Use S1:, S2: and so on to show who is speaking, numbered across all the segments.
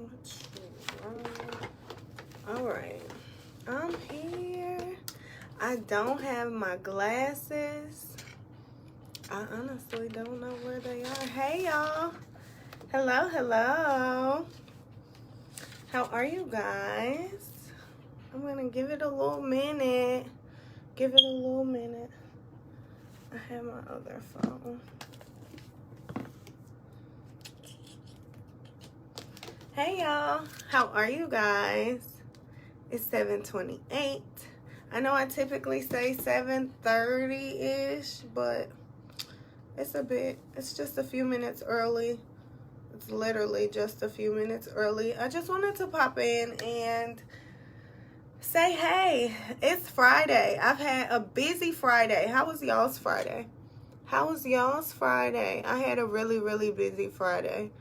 S1: What's wrong? All right. I'm here. I don't have my glasses. I honestly don't know where they are. Hey, y'all. Hello, hello. How are you guys? I'm going to give it a little minute. Give it a little minute. I have my other phone. Hey y'all, how are you guys? It's 7:28. I know I typically say 7:30-ish, but it's just a few minutes early. It's literally just a few minutes early. I just wanted to pop in and say, hey, it's Friday. I've had a busy Friday. How was y'all's Friday? How was y'all's Friday? I had a really, really busy Friday.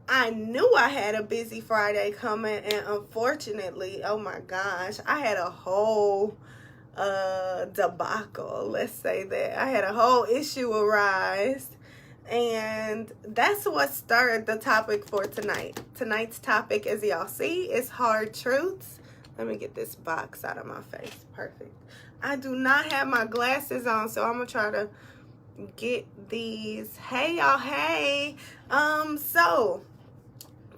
S1: I knew I had a busy Friday coming, and unfortunately, oh my gosh, I had a whole debacle, let's say that. I had a whole issue arise, and that's what stirred the topic for tonight. Tonight's topic, as y'all see, is hard truths. Let me get this box out of my face. Perfect. I do not have my glasses on, so I'm gonna try to get these. Hey y'all, hey. So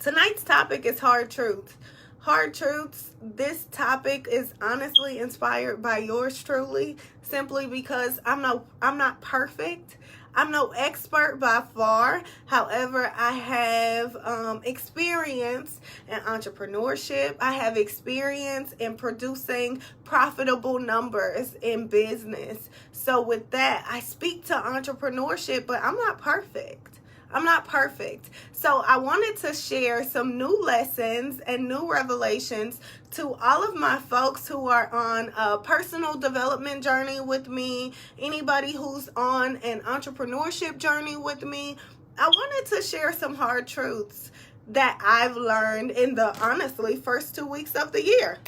S1: tonight's topic is hard truths. Hard truths. This topic is honestly inspired by yours truly, simply because I'm not perfect. I'm no expert by far. However, I have experience in entrepreneurship. I have experience in producing profitable numbers in business. So with that, I speak to entrepreneurship, but I'm not perfect. I'm not perfect. So I wanted to share some new lessons and new revelations to all of my folks who are on a personal development journey with me, anybody who's on an entrepreneurship journey with me. I wanted to share some hard truths that I've learned in the, honestly, first 2 weeks of the year.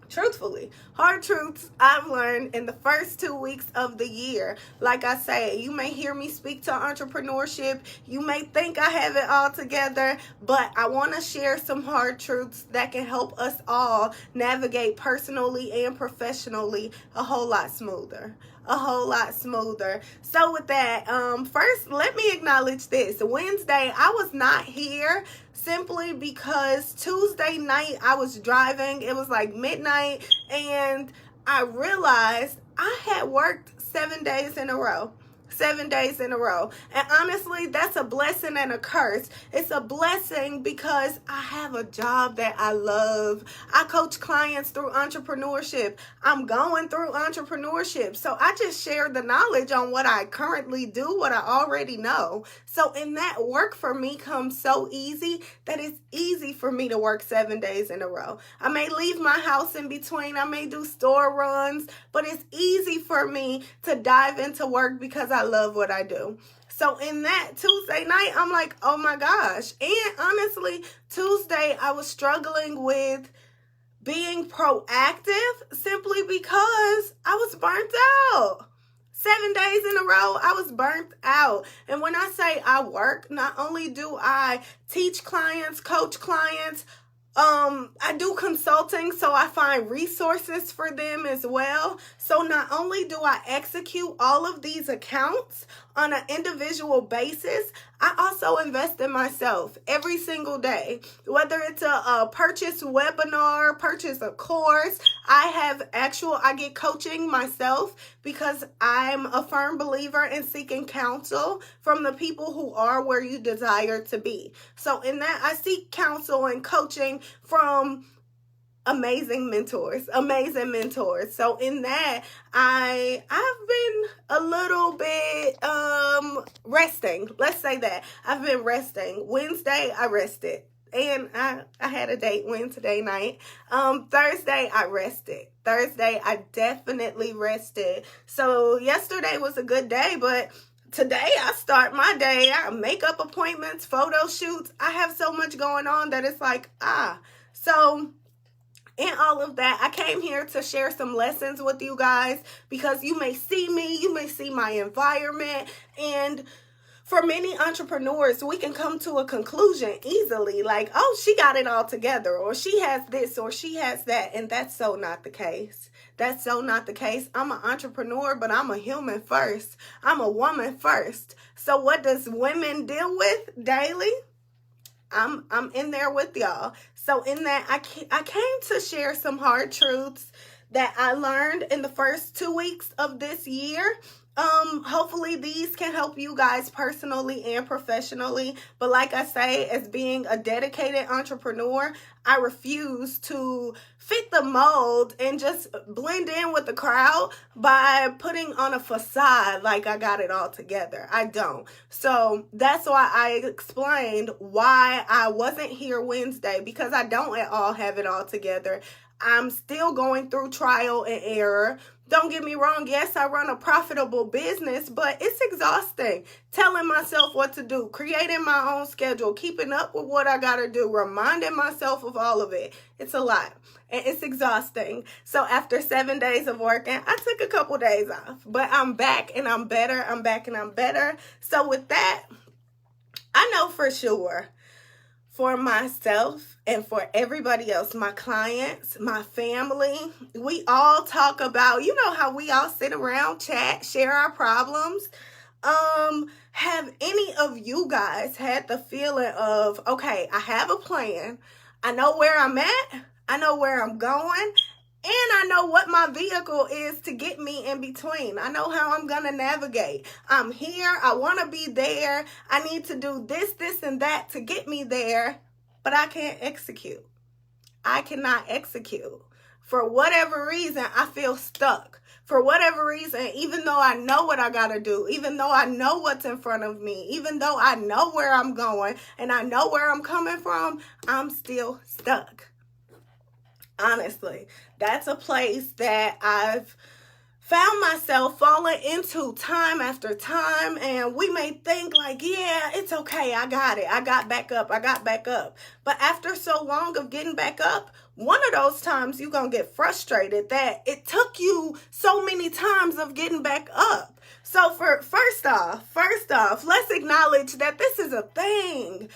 S1: Truthfully, hard truths I've learned in the first 2 weeks of the year. Like I say, you may hear me speak to entrepreneurship. You may think I have it all together, but I want to share some hard truths that can help us all navigate personally and professionally a whole lot smoother. So with that, first, let me acknowledge this. Wednesday, I was not here simply because Tuesday night I was driving. It was like midnight, and I realized I had worked 7 days in a row. 7 days in a row. And honestly, that's a blessing and a curse. It's a blessing because I have a job that I love. I coach clients through entrepreneurship. I'm going through entrepreneurship. So I just share the knowledge on what I currently do, what I already know. So in that, work for me comes so easy that it's easy for me to work 7 days in a row. I may leave my house in between. I may do store runs, but it's easy for me to dive into work because I love what I do. So in that, Tuesday night, I'm like, oh my gosh. And honestly, Tuesday, I was struggling with being proactive simply because I was burnt out. 7 days in a row, I was burnt out. And when I say I work, not only do I teach clients, coach clients, I do consulting, so I find resources for them as well. So not only do I execute all of these accounts on an individual basis, I also invest in myself every single day. Whether it's a purchase webinar, purchase a course, I get coaching myself because I'm a firm believer in seeking counsel from the people who are where you desire to be. So in that, I seek counsel and coaching from amazing mentors. So in that, I've been a little bit resting. Let's say that. I've been resting. Wednesday, I rested. And I had a date Wednesday night. Thursday, I rested. Thursday, I definitely rested. So yesterday was a good day, but today I start my day. I have makeup appointments, photo shoots. I have so much going on that it's like, So in all of that, I came here to share some lessons with you guys because you may see me, you may see my environment, and For many entrepreneurs, we can come to a conclusion easily, like, oh, she got it all together, or she has this, or she has that. And that's so not the case. That's so not the case. I'm an entrepreneur, but I'm a human first. I'm a woman first. So what does women deal with daily? I'm in there with y'all. So in that, I came to share some hard truths that I learned in the first 2 weeks of this year. Hopefully these can help you guys personally and professionally. But like I say, as being a dedicated entrepreneur, I refuse to fit the mold and just blend in with the crowd by putting on a facade like I got it all together. I don't. So that's why I explained why I wasn't here Wednesday, because I don't at all have it all together. I'm still going through trial and error. Don't get me wrong. Yes, I run a profitable business, but it's exhausting. Telling myself what to do, creating my own schedule, keeping up with what I got to do, reminding myself of all of it. It's a lot and it's exhausting. So after 7 days of working, I took a couple days off, but I'm back and I'm better. I'm back and I'm better. So with that, I know for sure, for myself and for everybody else, my clients, my family, we all talk about, you know how we all sit around, chat, share our problems. Have any of you guys had the feeling of, okay, I have a plan. I know where I'm at. I know where I'm going. And I know what my vehicle is to get me in between. I know how I'm going to navigate. I'm here. I want to be there. I need to do this, this, and that to get me there. But I can't execute. I cannot execute. For whatever reason, I feel stuck. For whatever reason, even though I know what I got to do, even though I know what's in front of me, even though I know where I'm going and I know where I'm coming from, I'm still stuck. Honestly, that's a place that I've found myself falling into time after time. And we may think like, yeah, it's okay. I got it. I got back up. But after so long of getting back up, one of those times you're going to get frustrated that it took you so many times of getting back up. So first off, let's acknowledge that this is a thing.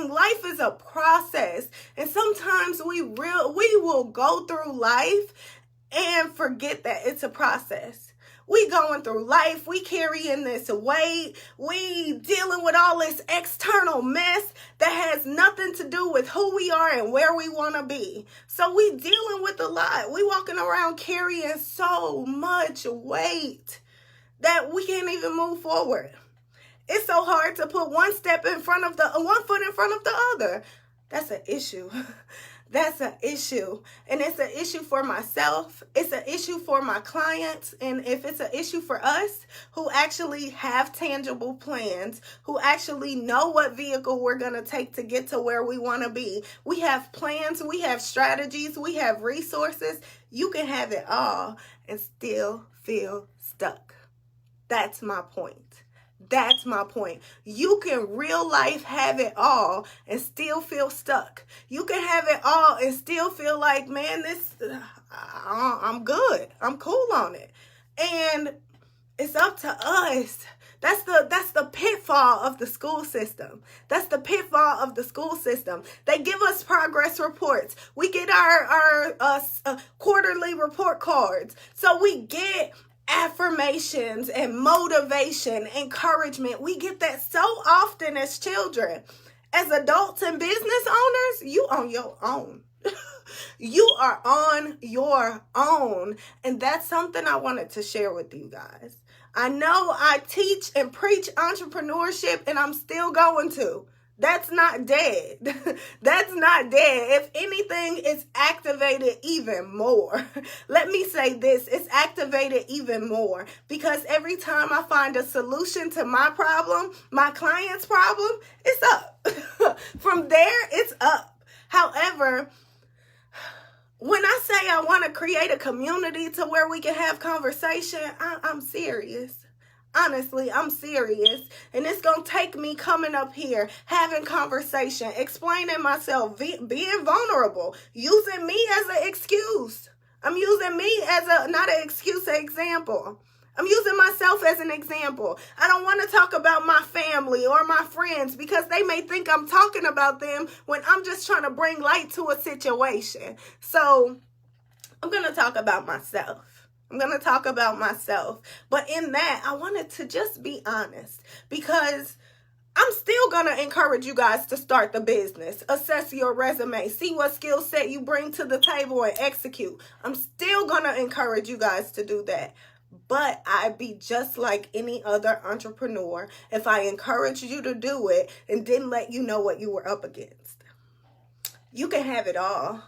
S1: Life is a process. And sometimes we will go through life and forget that it's a process. We going through life. We carrying this weight. We dealing with all this external mess that has nothing to do with who we are and where we want to be. So we dealing with a lot. We walking around carrying so much weight that we can't even move forward. It's so hard to put one foot in front of the other. That's an issue. That's an issue. And it's an issue for myself. It's an issue for my clients. And if it's an issue for us who actually have tangible plans, who actually know what vehicle we're going to take to get to where we want to be, we have plans, we have strategies, we have resources. You can have it all and still feel stuck. That's my point. You can real life have it all and still feel stuck. You can have it all and still feel like, man, I'm good. I'm cool on it. And it's up to us. That's the pitfall of the school system. They give us progress reports. We get our quarterly report cards. So we get affirmations and motivation, encouragement. We get that so often as children. As adults and business owners, you on your own. You are on your own. And that's something I wanted to share with you guys. I know I teach and preach entrepreneurship, and I'm still going to. That's not dead. If anything, it's activated even more. Let me say this, it's activated even more because every time I find a solution to my problem, my client's problem, it's up. From there, it's up. However, when I say I want to create a community to where we can have conversation, I'm serious. Honestly, I'm serious. And it's going to take me coming up here, having conversation, explaining myself, being vulnerable, using me as an excuse. I'm using me as not an excuse, an example. I'm using myself as an example. I don't want to talk about my family or my friends because they may think I'm talking about them when I'm just trying to bring light to a situation. So I'm going to talk about myself. I'm going to talk about myself. But in that, I wanted to just be honest because I'm still going to encourage you guys to start the business, assess your resume, see what skill set you bring to the table and execute. I'm still going to encourage you guys to do that. But I'd be just like any other entrepreneur if I encouraged you to do it and didn't let you know what you were up against. You can have it all.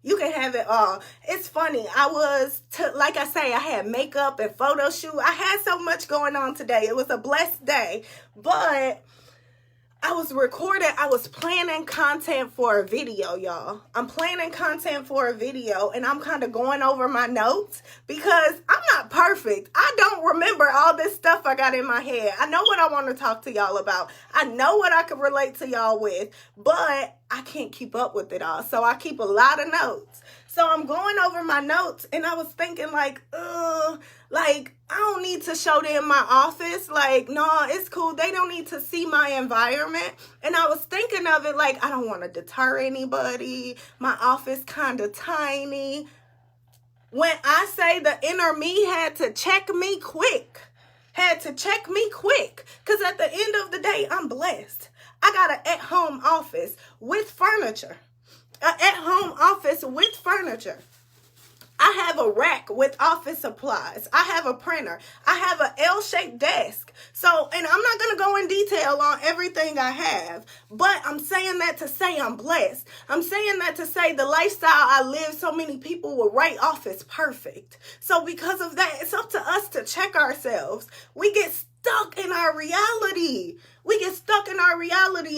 S1: You can have it all. It's funny. Like I say, I had makeup and photo shoot. I had so much going on today. It was a blessed day. But I was planning content for a video, y'all. I'm planning content for a video, and I'm kind of going over my notes because I'm not perfect. I don't remember all this stuff I got in my head. I know what I want to talk to y'all about. I know what I can relate to y'all with, but I can't keep up with it all. So I keep a lot of notes. So I'm going over my notes, and I was thinking I don't need to show them my office. No, it's cool. They don't need to see my environment. And I was thinking of it I don't want to deter anybody. My office kind of tiny. When I say the inner me had to check me quick. Because at the end of the day, I'm blessed. I got an at-home office with furniture. I have a rack with office supplies. I have a printer. I have an L-shaped desk. And I'm not going to go in detail on everything I have, but I'm saying that to say I'm blessed. I'm saying that to say the lifestyle I live, so many people will write off as perfect. So because of that, it's up to us to check ourselves. We get stuck in our reality.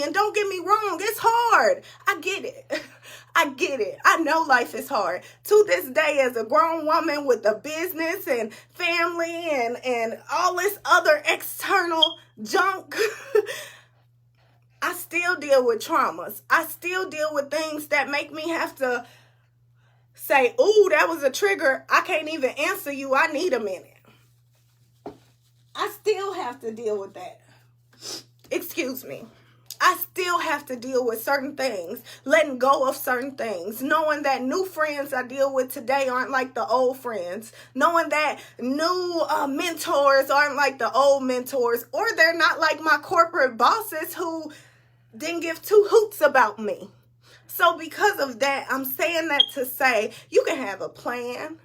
S1: And don't get me wrong, it's hard. I get it. I know life is hard. To this day, as a grown woman with a business and family and all this other external junk, I still deal with traumas. I still deal with things that make me have to say, ooh, that was a trigger. I can't even answer you. I need a minute. I still have to deal with that. Excuse me. I still have to deal with certain things, letting go of certain things, knowing that new friends I deal with today aren't like the old friends, knowing that new mentors aren't like the old mentors, or they're not like my corporate bosses who didn't give two hoots about me. So because of that, I'm saying that to say you can have a plan.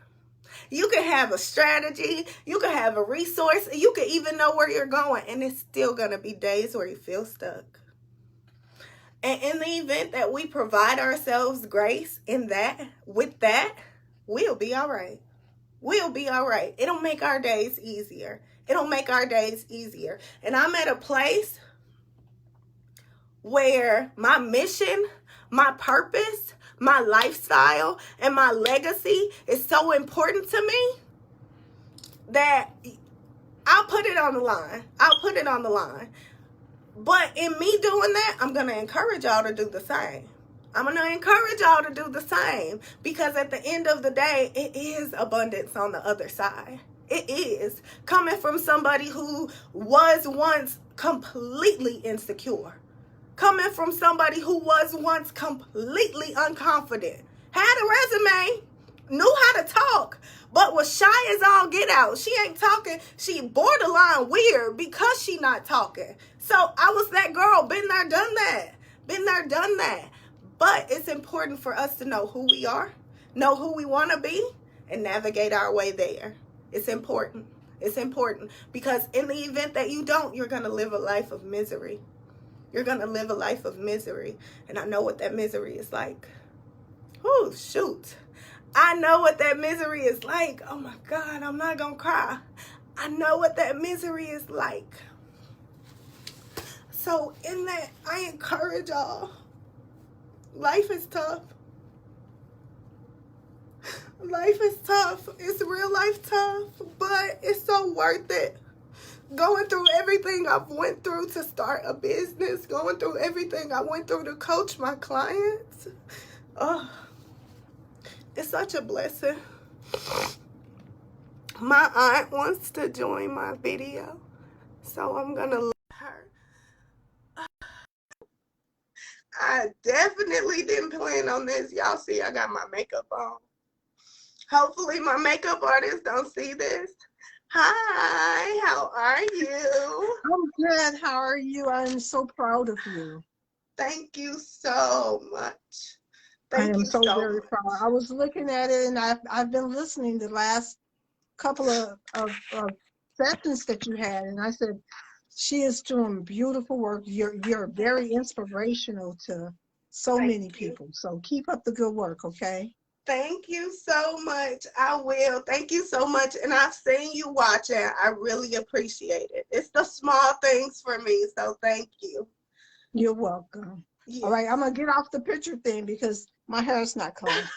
S1: You can have a strategy. You can have a resource. You can even know where you're going. And it's still going to be days where you feel stuck. And in the event that we provide ourselves grace with that, we'll be all right. We'll be all right. It'll make our days easier. And I'm at a place where my mission, my purpose, my lifestyle, and my legacy is so important to me that I'll put it on the line. But in me doing that, I'm going to encourage y'all to do the same. Because at the end of the day, it is abundance on the other side. It is. Coming from somebody who was once completely insecure. Coming from somebody who was once completely unconfident. Had a resume, knew how to talk, but was shy as all get out. She ain't talking. She borderline weird because she not talking. So I was that girl. Been there, done that. But it's important for us to know who we are, know who we want to be, and navigate our way there. It's important. Because in the event that you don't, you're going to live a life of misery. And I know what that misery is like. Oh, shoot. I know what that misery is like. Oh, my God, I'm not going to cry. I know what that misery is like. So in that, I encourage y'all. Life is tough. It's real life tough, but it's so worth it. Going through everything I've went through to start a business, going through everything I went through to coach my clients. Oh, it's such a blessing. My aunt wants to join my video, so I'm gonna let her. I definitely didn't plan on this. Y'all see I got my makeup on. Hopefully my makeup artist don't see this. Hi, how are you?
S2: I'm good. How are you? I'm so proud of you.
S1: Thank you so much.
S2: I
S1: Thank
S2: am
S1: you
S2: so
S1: so
S2: very
S1: much.
S2: proud. I was looking at it, and I've been listening the last couple of sessions that you had, and I said she is doing beautiful work. You're very inspirational to so
S1: Thank
S2: many
S1: you.
S2: people. So keep up the good work, okay?
S1: Thank you so much. I will. Thank you so much. And I've seen you watching. I really appreciate it. It's the small things for me. So thank you.
S2: You're welcome. All right, I'm
S1: Yes.
S2: gonna get off the picture thing because my hair is not combed.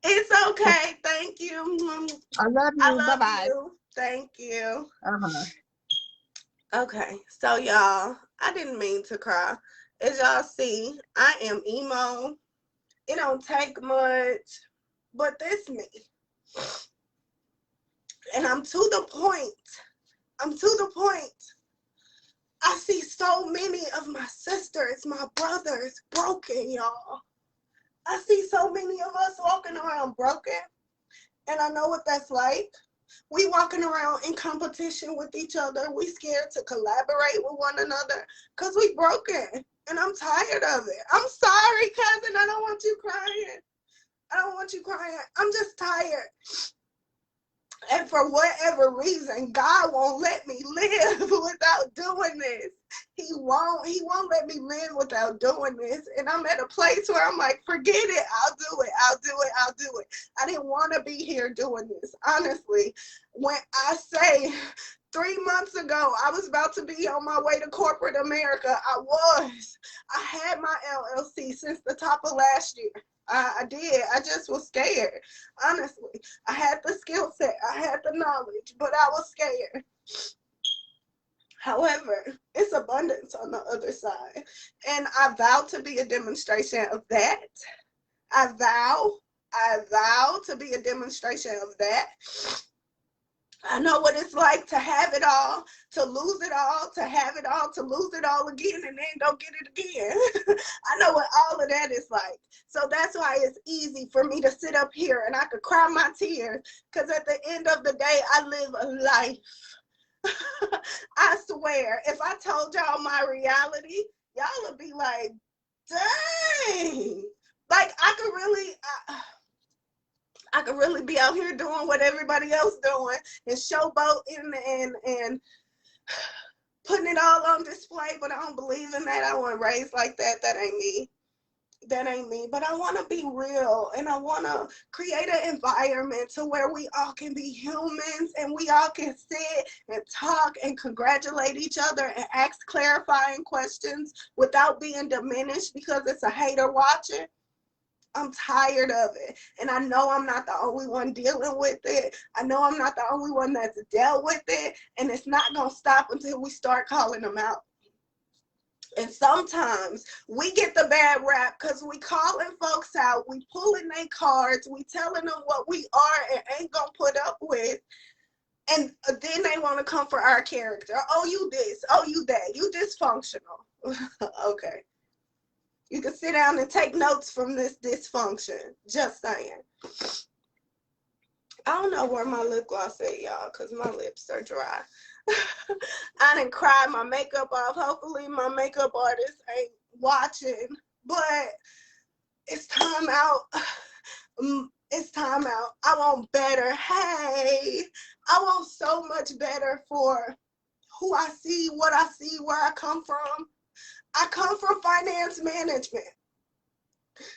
S1: It's okay. Thank you.
S2: I love
S1: I
S2: you. Bye
S1: love
S2: bye.
S1: you. Thank you.
S2: Uh-huh.
S1: Okay. So y'all, I didn't mean to cry. As y'all see, I am emo. It don't take much, but this me. And I'm to the point. I'm to the point. I see so many of my sisters, my brothers broken, y'all. I see so many of us walking around broken, and I know what that's like. We walking around in competition with each other. We scared to collaborate with one another because we broken, and I'm tired of it. I'm sorry, cousin. I don't want you crying. I don't want you crying. I'm just tired. And for whatever reason, God won't let me live without doing this. He won't let me live without doing this. And I'm at a place where I'm like, forget it. I'll do it. I'll do it. I'll do it. I didn't want to be here doing this. Honestly, when I say 3 months ago, I was about to be on my way to corporate America. I had my LLC since the top of last year. I did. I just was scared. Honestly, I had the skill set, I had the knowledge, but I was scared. However, it's abundance on the other side. And I vow to be a demonstration of that. I vow, I vow to be a demonstration of that. I know what it's like to have it all, to lose it all, to have it all, to lose it all again, and then don't get it again. I know what all of that is like. So that's why it's easy for me to sit up here and I could cry my tears, because at the end of the day, I live a life. I swear, if I told y'all my reality, y'all would be like, dang. Like, I could really be out here doing what everybody else doing and showboating and putting it all on display, but I don't believe in that. I wasn't raised like that. That ain't me. That ain't me. But I want to be real, and I want to create an environment to where we all can be humans and we all can sit and talk and congratulate each other and ask clarifying questions without being diminished because it's a hater watching. I'm tired of it. And I know I'm not the only one dealing with it. I know I'm not the only one that's dealt with it. And it's not going to stop until we start calling them out. And sometimes we get the bad rap because we calling folks out, we pulling their cards, we telling them what we are and ain't going to put up with. And then they want to come for our character. Oh, you this. Oh, you that. You dysfunctional. Okay. You can sit down and take notes from this dysfunction. Just saying. I don't know where my lip gloss is, y'all, because my lips are dry. I didn't cry my makeup off. Hopefully my makeup artist ain't watching. But it's time out. It's time out. I want better. Hey, I want so much better for who I see, what I see, where I come from. I come from finance management.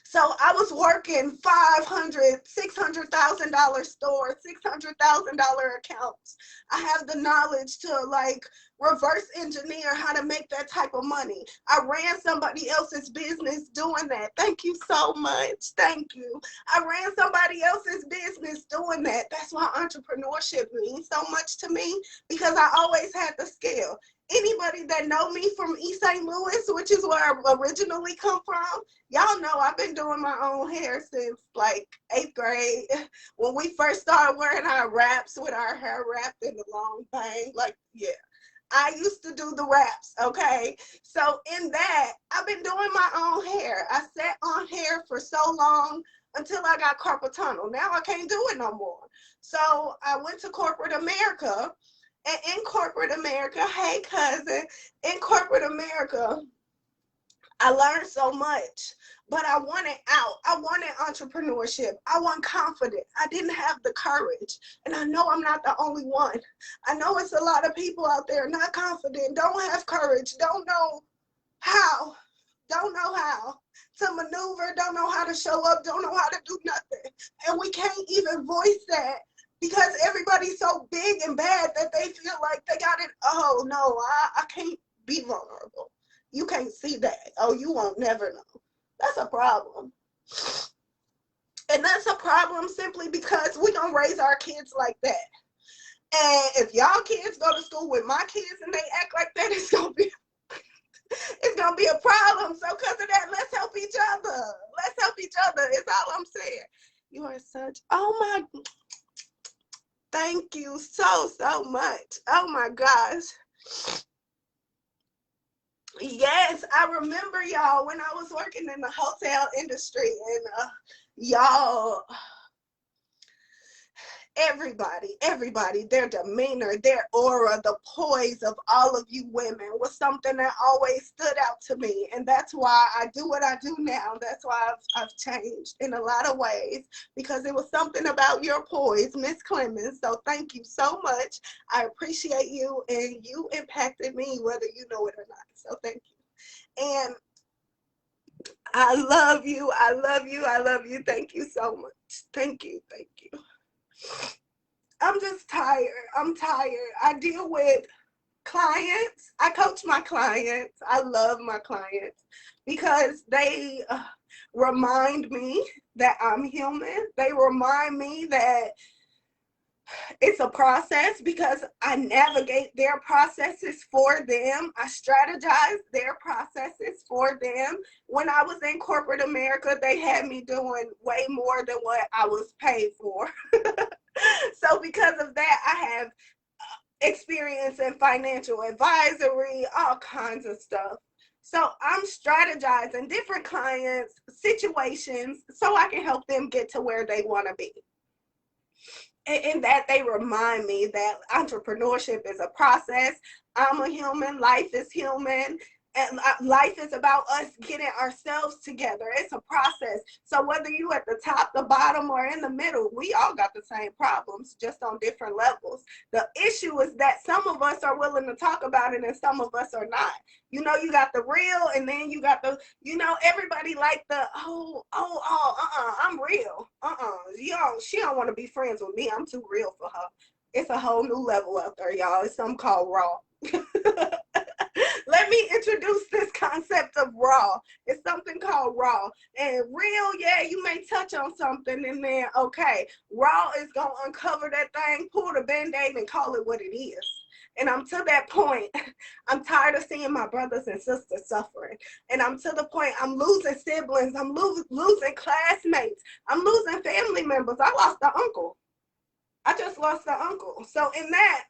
S1: So I was working $500,000, $600,000 stores, $600,000 accounts. I have the knowledge to like reverse engineer how to make that type of money. I ran somebody else's business doing that. Thank you so much. Thank you. I ran somebody else's business doing that. That's why entrepreneurship means so much to me, because I always had the skill. Anybody that know me from East St. Louis, which is where I originally come from, y'all know I've been doing my own hair since like 8th grade. When we first started wearing our wraps with our hair wrapped in the long thing, like, yeah. I used to do the wraps, okay? So in that, I've been doing my own hair. I sat on hair for so long until I got carpal tunnel. Now I can't do it no more. So I went to corporate America, and in corporate America, hey cousin, in corporate America, I learned so much, but I wanted out. I wanted entrepreneurship. I wasn't confident. I didn't have the courage. And I know I'm not the only one. I know it's a lot of people out there not confident, don't have courage, don't know how, to maneuver, don't know how to show up, don't know how to do nothing. And we can't even voice that because everybody's so big and bad that they feel like they got it. Oh, no, I can't be vulnerable. You can't see that. Oh, you won't never know. That's a problem. And that's a problem simply because we don't raise our kids like that. And if y'all kids go to school with my kids and they act like that, it's gonna be a problem. So because of that, let's help each other. Let's help each other. Is all I'm saying. You are such, oh my, thank you so much. Oh my gosh. Yes, I remember y'all when I was working in the hotel industry, and y'all, everybody, their demeanor, their aura, the poise of all of you women was something that always stood out to me. And that's why I do what I do now. That's why I've changed in a lot of ways, because it was something about your poise, Miss Clemens. So thank you so much. I appreciate you, and you impacted me whether you know it or not. So thank you. And I love you. I love you. I love you. Thank you so much. Thank you. Thank you. I'm just tired. I'm tired. I deal with clients. I coach my clients. I love my clients because they remind me that I'm human. They remind me that it's a process because I navigate their processes for them. I strategize their processes for them. When I was in corporate America, they had me doing way more than what I was paid for. So because of that, I have experience in financial advisory, all kinds of stuff. So I'm strategizing different clients, situations, so I can help them get to where they want to be. And that they remind me that entrepreneurship is a process. I'm a human, life is human, and life is about us getting ourselves together. It's a process. So whether you at the top, the bottom, or in the middle, we all got the same problems, just on different levels. The issue is that some of us are willing to talk about it and some of us are not. You know, you got the real, and then you got the, you know, everybody like the, I'm real. She don't want to be friends with me. I'm too real for her. It's a whole new level out there, y'all. It's something called raw. Let me introduce this concept of raw. It's something called raw. And real, yeah, you may touch on something and then, okay, raw is going to uncover that thing, pull the Band-Aid and call it what it is. And I'm to that point. I'm tired of seeing my brothers and sisters suffering. And I'm to the point, I'm losing siblings. I'm losing classmates. I'm losing family members. I lost an uncle. I just lost an uncle. So in that,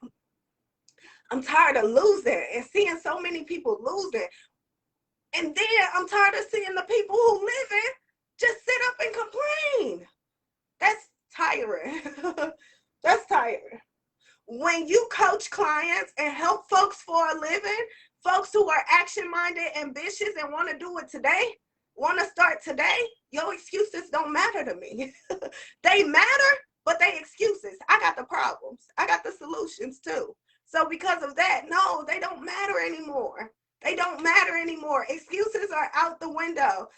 S1: I'm tired of losing and seeing so many people losing. And then I'm tired of seeing the people who living just sit up and complain. That's tiring. That's tiring. When you coach clients and help folks for a living, folks who are action-minded, ambitious, and want to do it today, want to start today, your excuses don't matter to me. They matter, but they excuses. I got the problems. I got the solutions too. So because of that, no, they don't matter anymore. They don't matter anymore. Excuses are out the window.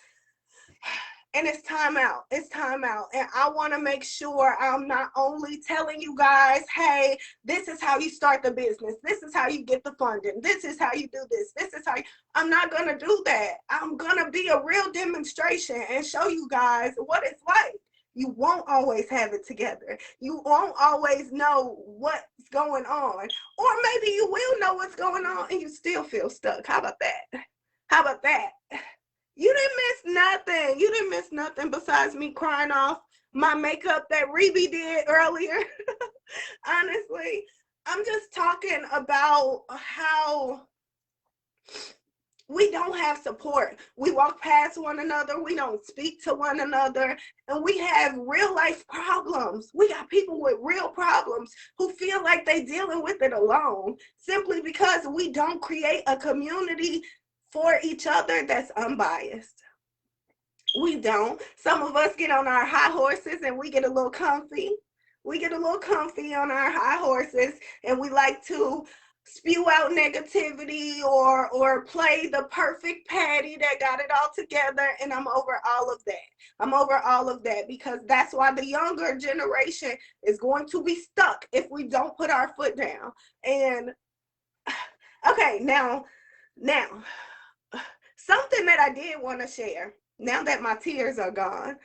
S1: And it's time out. It's time out. And I want to make sure I'm not only telling you guys, hey, this is how you start the business. This is how you get the funding. This is how you do this. This is how you, I'm not going to do that. I'm going to be a real demonstration and show you guys what it's like. You won't always have it together. You won't always know what's going on. Or maybe you will know what's going on and you still feel stuck. How about that? How about that? You didn't miss nothing. You didn't miss nothing besides me crying off my makeup that Reby did earlier. Honestly, I'm just talking about how we don't have support. We walk past one another. We don't speak to one another. And we have real life problems. We got people with real problems who feel like they're dealing with it alone simply because we don't create a community for each other that's unbiased. We don't. Some of us get on our high horses and we get a little comfy. We get a little comfy on our high horses and we like to spew out negativity or play the perfect Patty that got it all together. And I'm over all of that. I'm over all of that because that's why the younger generation is going to be stuck if we don't put our foot down. And okay, now something that I did want to share now that my tears are gone.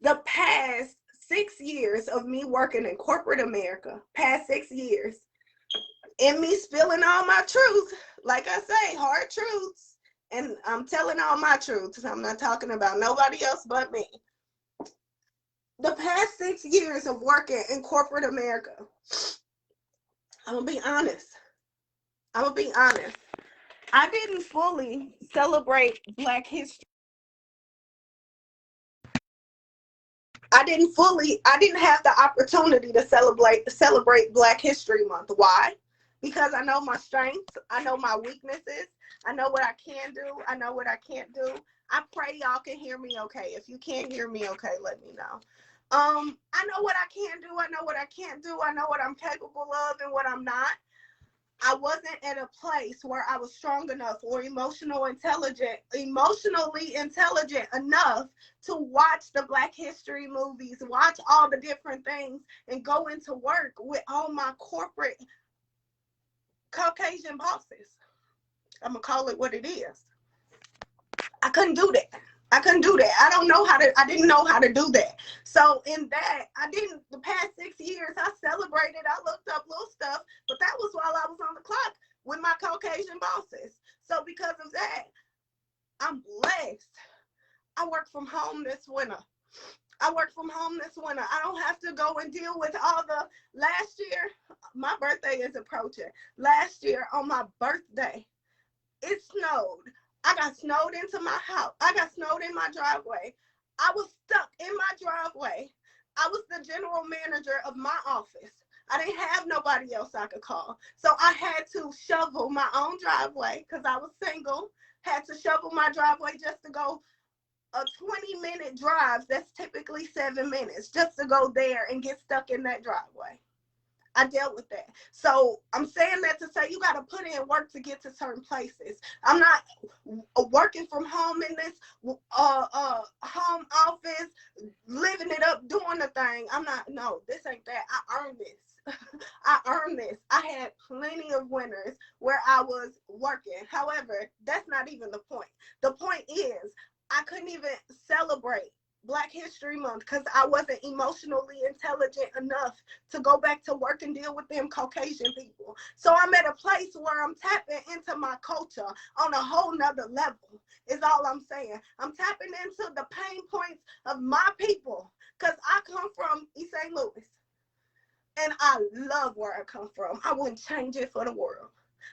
S1: The past 6 years of me working in corporate America, past 6 years, and me spilling all my truth, like I say, hard truths, and I'm telling all my truths. I'm not talking about nobody else but me. The past 6 years of working in corporate America, I'm gonna be honest. I didn't fully celebrate Black history. I didn't have the opportunity to celebrate Black History Month. Why? Because I know my strengths, I know my weaknesses, I know what I can do, I know what I can't do. I pray y'all can hear me okay. If you can't hear me okay, let me know. I know what I can do, I know what I can't do, I know what I'm capable of and what I'm not. I wasn't at a place where I was strong enough or emotionally intelligent enough to watch the Black History movies, watch all the different things, and go into work with all my corporate Caucasian bosses. I'm gonna call it what it is. I couldn't do that. I didn't know how to do that. So in that, the past 6 years, I celebrated, I looked up little stuff, but that was while I was on the clock with my Caucasian bosses. So because of that, I'm blessed. I work from home this winter. I don't have to go and deal with all the, last year, my birthday is approaching. Last year on my birthday, it snowed. I got snowed into my house. I got snowed in my driveway. I was stuck in my driveway. I was the general manager of my office. I didn't have nobody else I could call. So I had to shovel my own driveway because I was single. Had to shovel my driveway just to go a 20-minute drive. That's typically 7 minutes just to go there and get stuck in that driveway. I dealt with that. So I'm saying that to say you got to put in work to get to certain places. I'm not working from home in this home office, living it up, doing the thing. I'm not, no, this ain't that. I earned this. I earned this. I had plenty of winters where I was working. However, that's not even the point. The point is I couldn't even celebrate Black History Month because I wasn't emotionally intelligent enough to go back to work and deal with them Caucasian people. So I'm at a place where I'm tapping into my culture on a whole nother level, is all I'm saying. I'm tapping into the pain points of my people because I come from East St. Louis and I love where I come from. I wouldn't change it for the world.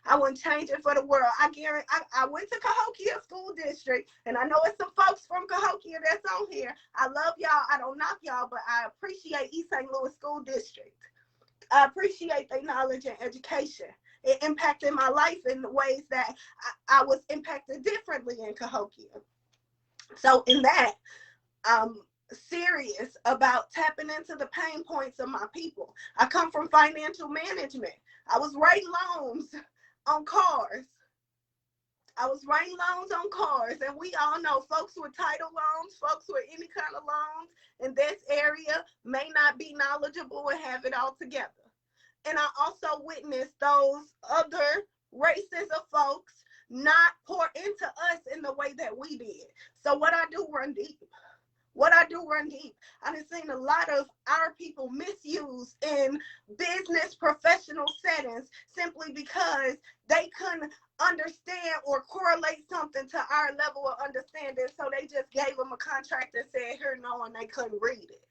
S1: I wouldn't change it for the world. I guarantee. I went to Cahokia School District, and I know it's some folks from Cahokia that's on here. I love y'all. I don't knock y'all, but I appreciate East St. Louis School District. I appreciate their knowledge and education. It impacted my life in ways that I was impacted differently in Cahokia. So in that, I'm serious about tapping into the pain points of my people. I come from financial management. I was writing loans on cars. I was writing loans on cars, and we all know folks with title loans, folks with any kind of loans in this area may not be knowledgeable and have it all together. And I also witnessed those other races of folks not pour into us in the way that we did. So what I do run deep. I've seen a lot of our people misused in business professional settings simply because they couldn't understand or correlate something to our level of understanding. So they just gave them a contract and said, here, knowing they couldn't read it.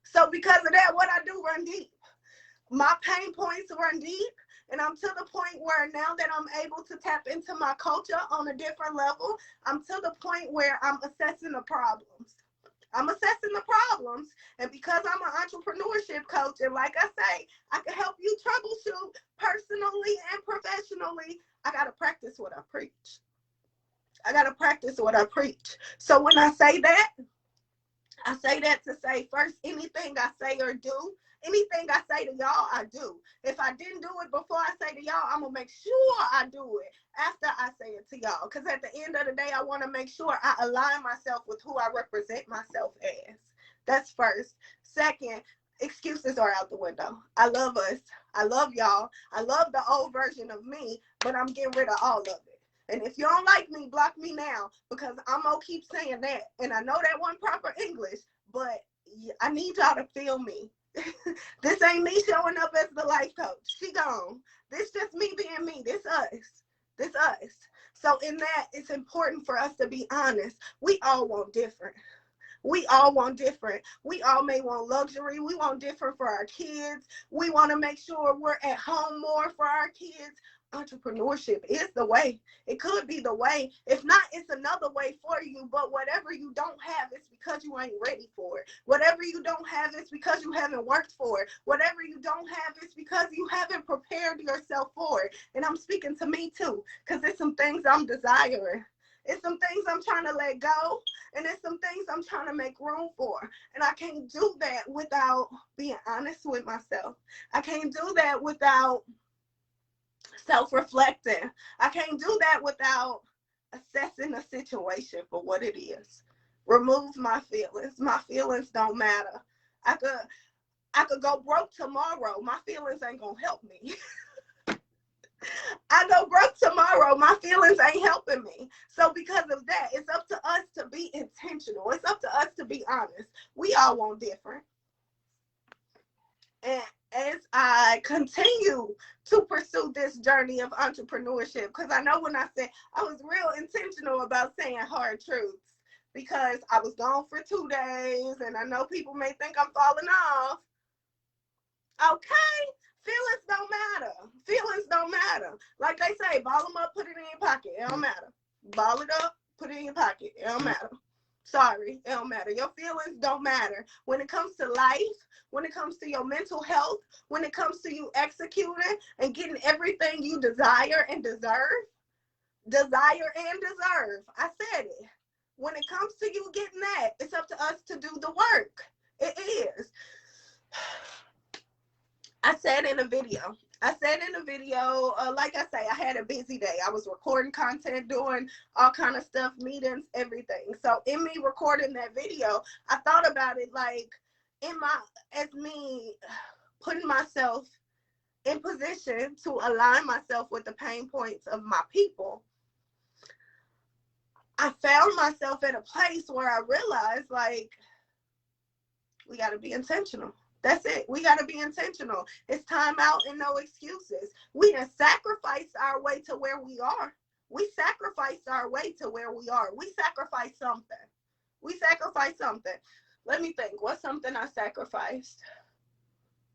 S1: So because of that, what I do run deep. My pain points run deep. And I'm to the point where now that I'm able to tap into my culture on a different level, I'm to the point where I'm assessing the problems. And because I'm an entrepreneurship coach, and like I say, I can help you troubleshoot personally and professionally, I got to practice what I preach. So when I say that to say, first, anything I say or do, anything I say to y'all, I do. If I didn't do it before I say to y'all, I'm going to make sure I do it after I say it to y'all. Because at the end of the day, I want to make sure I align myself with who I represent myself as. That's first. Second, excuses are out the window. I love us. I love y'all. I love the old version of me, but I'm getting rid of all of it. And if you don't like me, block me now, because I'm going to keep saying that. And I know that wasn't proper English, but I need y'all to feel me. This ain't me showing up as the life coach. She gone. This just me being me. This us. So in that, it's important for us to be honest. We all want different. We all may want luxury. We want different for our kids. We want to make sure we're at home more for our kids. Entrepreneurship is the way. It could be the way. If not, it's another way for you. But whatever you don't have, it's because you ain't ready for it. Whatever you don't have, it's because you haven't worked for it. Whatever you don't have, it's because you haven't prepared yourself for it. And I'm speaking to me too, because there's some things I'm desiring. It's some things I'm trying to let go, and it's some things I'm trying to make room for. And I can't do that without being honest with myself. I can't do that without self-reflecting. I can't do that without assessing the situation for what it is. Remove my feelings. My feelings don't matter. I could go broke tomorrow. My feelings ain't gonna help me. I go broke tomorrow. My feelings ain't helping me. So because of that, it's up to us to be intentional. It's up to us to be honest. We all want different. And as I continue to pursue this journey of entrepreneurship, because I know when I said, I was real intentional about saying hard truths, because I was gone for 2 days, and I know people may think I'm falling off. Okay, feelings don't matter. Like they say, ball them up, put it in your pocket. It don't matter. Ball it up, put it in your pocket. It don't matter. Sorry, it don't matter. Your feelings don't matter. When it comes to life, when it comes to your mental health, when it comes to you executing and getting everything you desire and deserve. I said it. When it comes to you getting that, it's up to us to do the work. It is. I said in a video, like I say, I had a busy day. I was recording content, doing all kind of stuff, meetings, everything. So in me recording that video, I thought about it like as me putting myself in position to align myself with the pain points of my people. I found myself at a place where I realized, like, we got to be intentional. That's it. We got to be intentional. It's time out and no excuses. We done sacrificed our way to where we are. We sacrificed something. Let me think. What's something I sacrificed?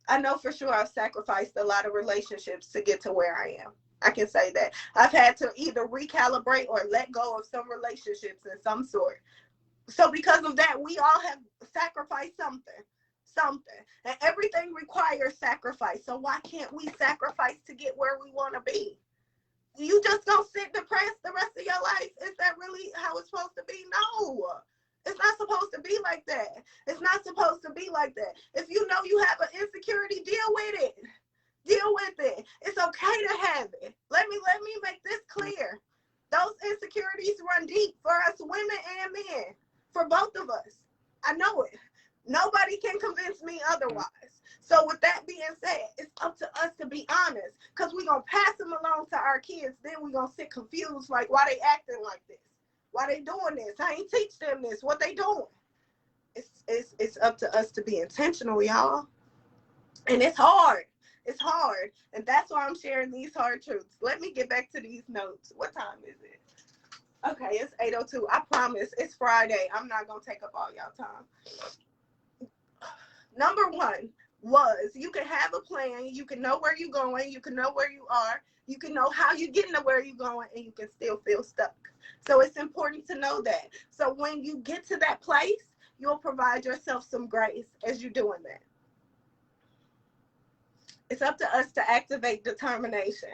S1: I know for sure I've sacrificed a lot of relationships to get to where I am. I can say that. I've had to either recalibrate or let go of some relationships of some sort. So because of that, we all have sacrificed something. And everything requires sacrifice. So why can't we sacrifice to get where we want to be? You just gonna sit depressed the rest of your life? Is that really how it's supposed to be? No. It's not supposed to be like that. If you know you have an insecurity, deal with it. It's okay to have it. Let me make this clear. Those insecurities run deep for us women and men, for both of us. I know it. Nobody can convince me otherwise. So with that being said, it's up to us to be honest, because we're going to pass them along to our kids. Then we're going to sit confused, like, why they acting like this? Why they doing this? I ain't teach them this. What they doing? It's up to us to be intentional, y'all. And it's hard. It's hard. And that's why I'm sharing these hard truths. Let me get back to these notes. What time is it? Okay, it's 8:02. I promise it's Friday. I'm not going to take up all y'all time. Number one was you can have a plan. You can know where you're going. You can know where you are. You can know how you're getting to where you're going, and you can still feel stuck. So it's important to know that. So when you get to that place, you'll provide yourself some grace as you're doing that. It's up to us to activate determination.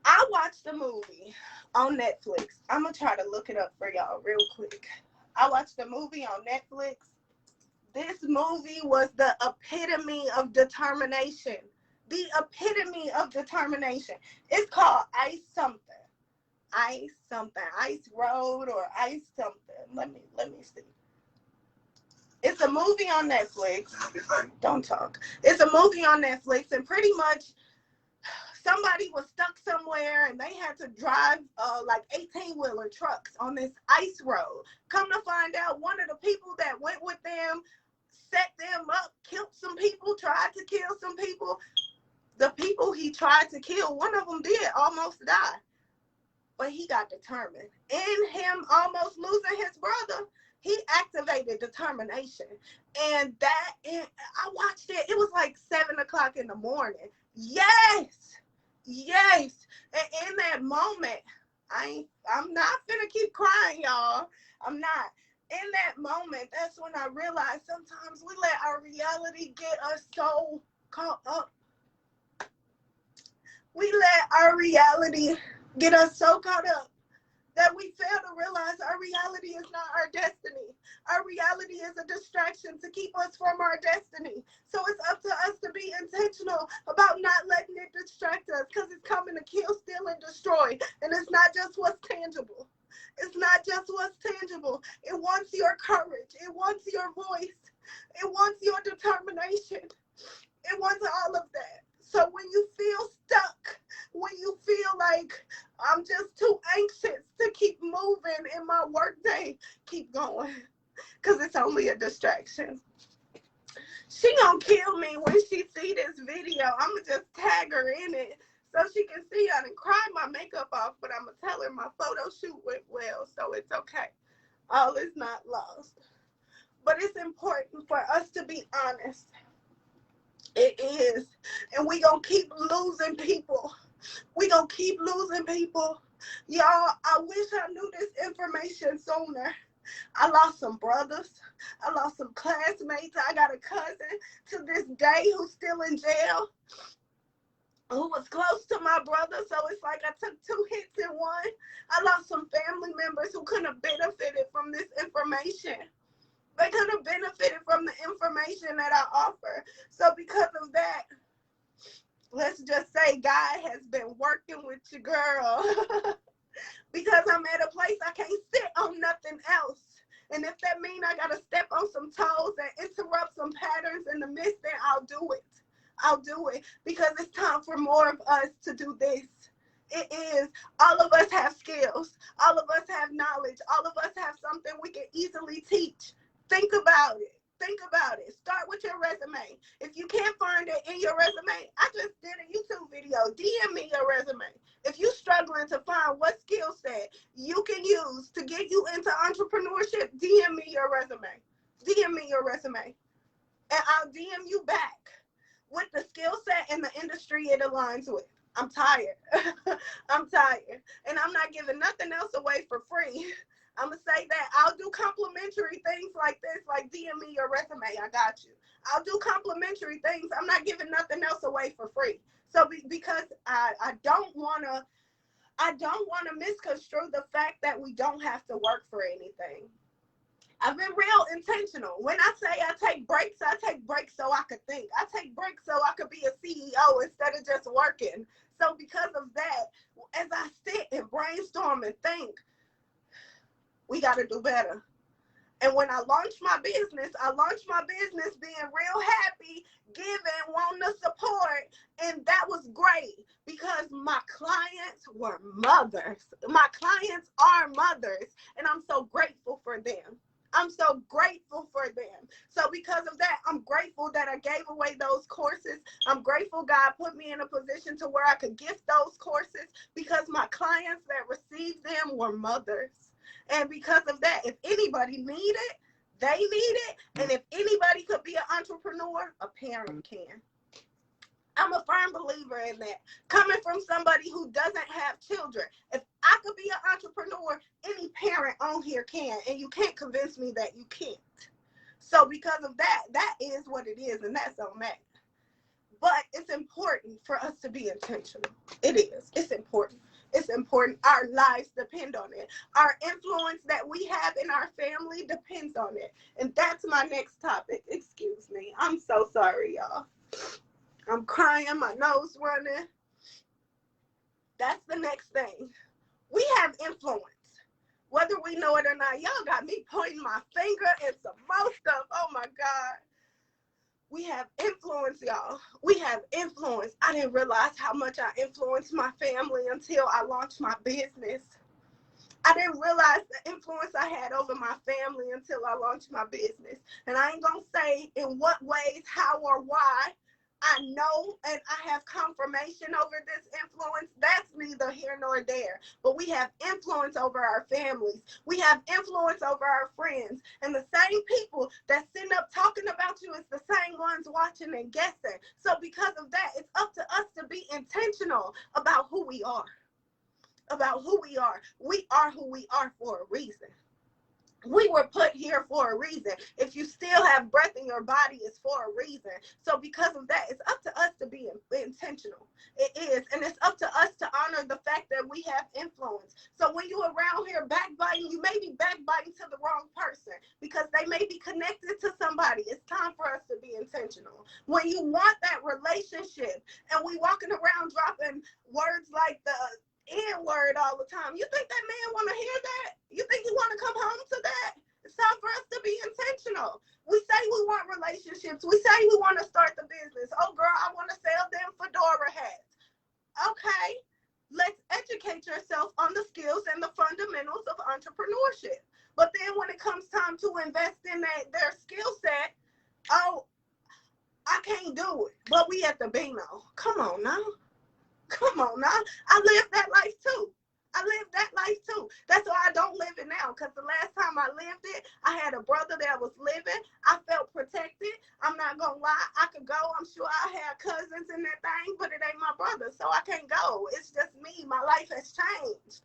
S1: I watched a movie on Netflix. I'm going to try to look it up for y'all real quick. I watched a movie on Netflix. This movie was the epitome of determination. The epitome of determination. It's called Ice Something. Ice Something. Ice Road or Ice Something. Let me see. It's a movie on Netflix. Don't talk. It's a movie on Netflix, and pretty much somebody was stuck somewhere and they had to drive like 18-wheeler trucks on this ice road. Come to find out, one of the people that went with them set them up, killed some people, tried to kill some people. The people he tried to kill, one of them did almost die. But he got determined. In him almost losing his brother, he activated determination. And I watched it. It was like 7 o'clock in the morning. Yes. And in that moment, I'm not gonna keep crying, y'all. I'm not. In that moment, that's when I realized sometimes we let our reality get us so caught up. We let our reality get us so caught up that we fail to realize our reality is not our destiny. Our reality is a distraction to keep us from our destiny. So it's up to us to be intentional about not letting it distract us, because it's coming to kill, steal, and destroy. And it's not just what's tangible. It's not just what's tangible. It wants your courage. It wants your voice. It wants your determination. It wants all of that. So when you feel stuck, when you feel like I'm just too anxious to keep moving in my workday, keep going, because it's only a distraction. She gonna kill me when she see this video. I'm gonna just tag her in it so she can see I done cried my makeup off, but I'm gonna tell her my photo shoot went well, so it's okay. All is not lost. But it's important for us to be honest. It is. And we gonna keep losing people. We gonna keep losing people. Y'all, I wish I knew this information sooner. I lost some brothers. I lost some classmates. I got a cousin to this day who's still in jail, who was close to my brother. So it's like I took 2 hits in one. I lost some family members who could have benefited from this information. They could have benefited from the information that I offer. So because of that, let's just say God has been working with your girl. Because I'm at a place I can't sit on nothing else. And if that means I got to step on some toes and interrupt some patterns in the midst, then I'll do it. I'll do it, because it's time for more of us to do this. It is. All of us have skills. All of us have knowledge. All of us have something we can easily teach. Think about it. Think about it. Start with your resume. If you can't find it in your resume, I just did a YouTube video. DM me your resume. If you're struggling to find what skill set you can use to get you into entrepreneurship, DM me your resume. DM me your resume. And I'll DM you back with the skill set and the industry it aligns with. I'm tired. I'm tired. And I'm not giving nothing else away for free. I'm going to say that I'll do complimentary things like this, like DM me your resume. I got you. I'll do complimentary things. I'm not giving nothing else away for free. So because I don't want to misconstrue the fact that we don't have to work for anything. I've been real intentional. When I say I take breaks so I could think. I take breaks so I could be a CEO instead of just working. So because of that, as I sit and brainstorm and think, we got to do better. And when I launched my business being real happy, giving, wanting the support. And that was great because my clients were mothers. My clients are mothers. And I'm so grateful for them. I'm so grateful for them. So because of that, I'm grateful that I gave away those courses. I'm grateful God put me in a position to where I could gift those courses because my clients that received them were mothers. And because of that, if anybody need it, they need it. And if anybody could be an entrepreneur, a parent can. I'm a firm believer in that. Coming from somebody who doesn't have children, if I could be an entrepreneur, any parent on here can. And you can't convince me that you can't. So because of that, that is what it is. And that's on that. But it's important for us to be intentional. It is. It's important. It's important. Our lives depend on it. Our influence that we have in our family depends on it. And that's my next topic. Excuse me. I'm so sorry, y'all. I'm crying. My nose running. That's the next thing. We have influence. Whether we know it or not, y'all got me pointing my finger and some more stuff. Oh, my God. We have influence, y'all. We have influence. I didn't realize how much I influenced my family until I launched my business. I didn't realize the influence I had over my family until I launched my business. And I ain't going to say in what ways, how, or why. I know and I have confirmation over this influence. That's neither here nor there. But we have influence over our families. We have influence over our friends. And the same people that sitting up talking about you is the same ones watching and guessing. So because of that, it's up to us to be intentional about who we are. About who we are. We are who we are for a reason. We were put here for a reason. If you still have breath in your body, it's for a reason. So because of that, it's up to us to be intentional. It is. And it's up to us to honor the fact that we have influence. So when you're around here backbiting, you may be backbiting to the wrong person because they may be connected to somebody. It's time for us to be intentional. When you want that relationship and we walking around dropping words like the N-word all the time, you think that man want to hear that? You think he want to come home to that? It's time for us to be intentional. We say we want relationships. We say we want to start the business. Oh, girl, I want to sell them fedora hats. Okay, let's educate yourself on the skills and the fundamentals of entrepreneurship. But then when it comes time to invest in their skill set, oh, I can't do it. But we at the bingo. Come on now. Come on now. I lived that life too. That's why I don't live it now. Because the last time I lived it, I had a brother that was living. I felt protected. I'm not going to lie. I could go. I'm sure I had cousins in that thing, but it ain't my brother. So I can't go. It's just me. My life has changed.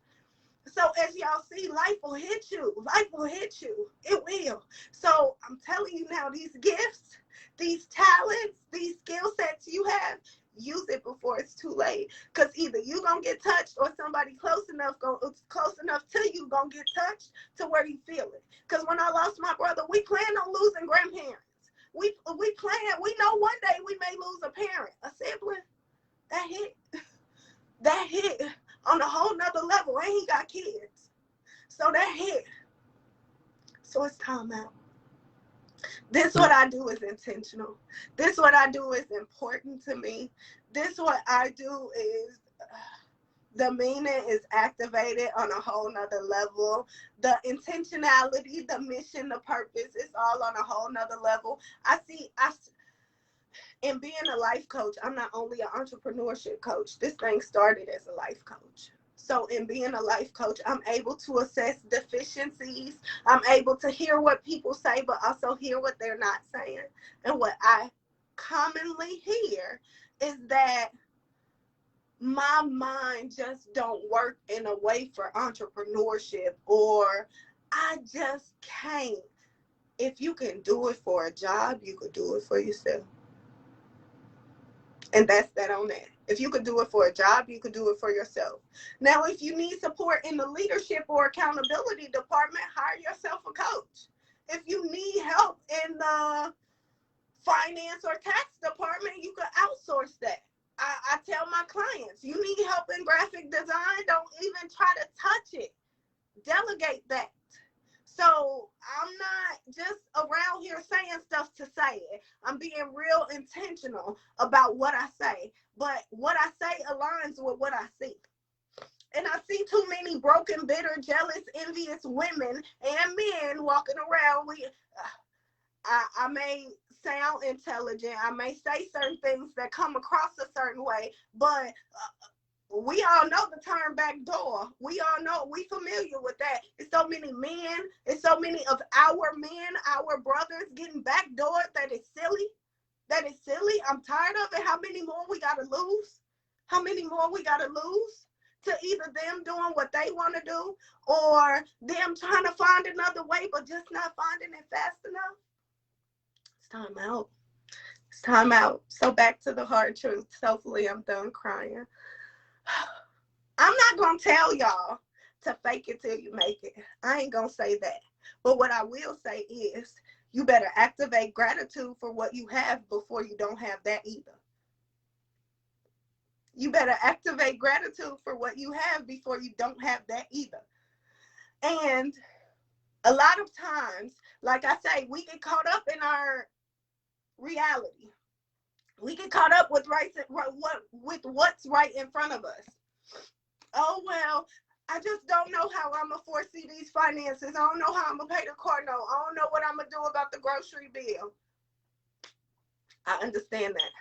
S1: So as y'all see, life will hit you. Life will hit you. It will. So I'm telling you now, these gifts, these talents, these skill sets you have, use it before it's too late. Because either you're going to get touched or somebody close enough to you going to get touched to where you feel it. Because when I lost my brother, we planned on losing grandparents. We know one day we may lose a parent, a sibling. That hit on a whole nother level, and he got kids. So that hit. So it's time out. This what I do is intentional. This what I do is important to me. This what I do is the meaning is activated on a whole nother level. The intentionality, the mission, the purpose is all on a whole nother level. In being a life coach, I'm not only an entrepreneurship coach. This thing started as a life coach. So in being a life coach, I'm able to assess deficiencies. I'm able to hear what people say, but also hear what they're not saying. And what I commonly hear is that my mind just don't work in a way for entrepreneurship, or I just can't. If you can do it for a job, you could do it for yourself. And that's that on that. If you could do it for a job, you could do it for yourself. Now, if you need support in the leadership or accountability department, hire yourself a coach. If you need help in the finance or tax department, you could outsource that. I tell my clients, you need help in graphic design, don't even try to touch it. Delegate that. So I'm not just around here saying stuff to say it. I'm being real intentional about what I say. But what I say aligns with what I see. And I see too many broken, bitter, jealous, envious women and men walking around. I may sound intelligent. I may say certain things that come across a certain way, but we all know the turn back door. We all know, we familiar with that. It's so many men, it's so many of our men, our brothers getting backdoored that is silly. That is silly. I'm tired of it. How many more we got to lose? How many more we got to lose to either them doing what they want to do or them trying to find another way but just not finding it fast enough? It's time out. It's time out. So back to the hard truth. Hopefully I'm done crying. I'm not going to tell y'all to fake it till you make it. I ain't going to say that. But what I will say is you better activate gratitude for what you have before you don't have that either. You better activate gratitude for what you have before you don't have that either. And a lot of times, like I say, we get caught up in our reality. We get caught up with what's right in front of us. Oh, well, I just don't know how I'm going to foresee these finances. I don't know how I'm going to pay the car note. I don't know what I'm going to do about the grocery bill. I understand that.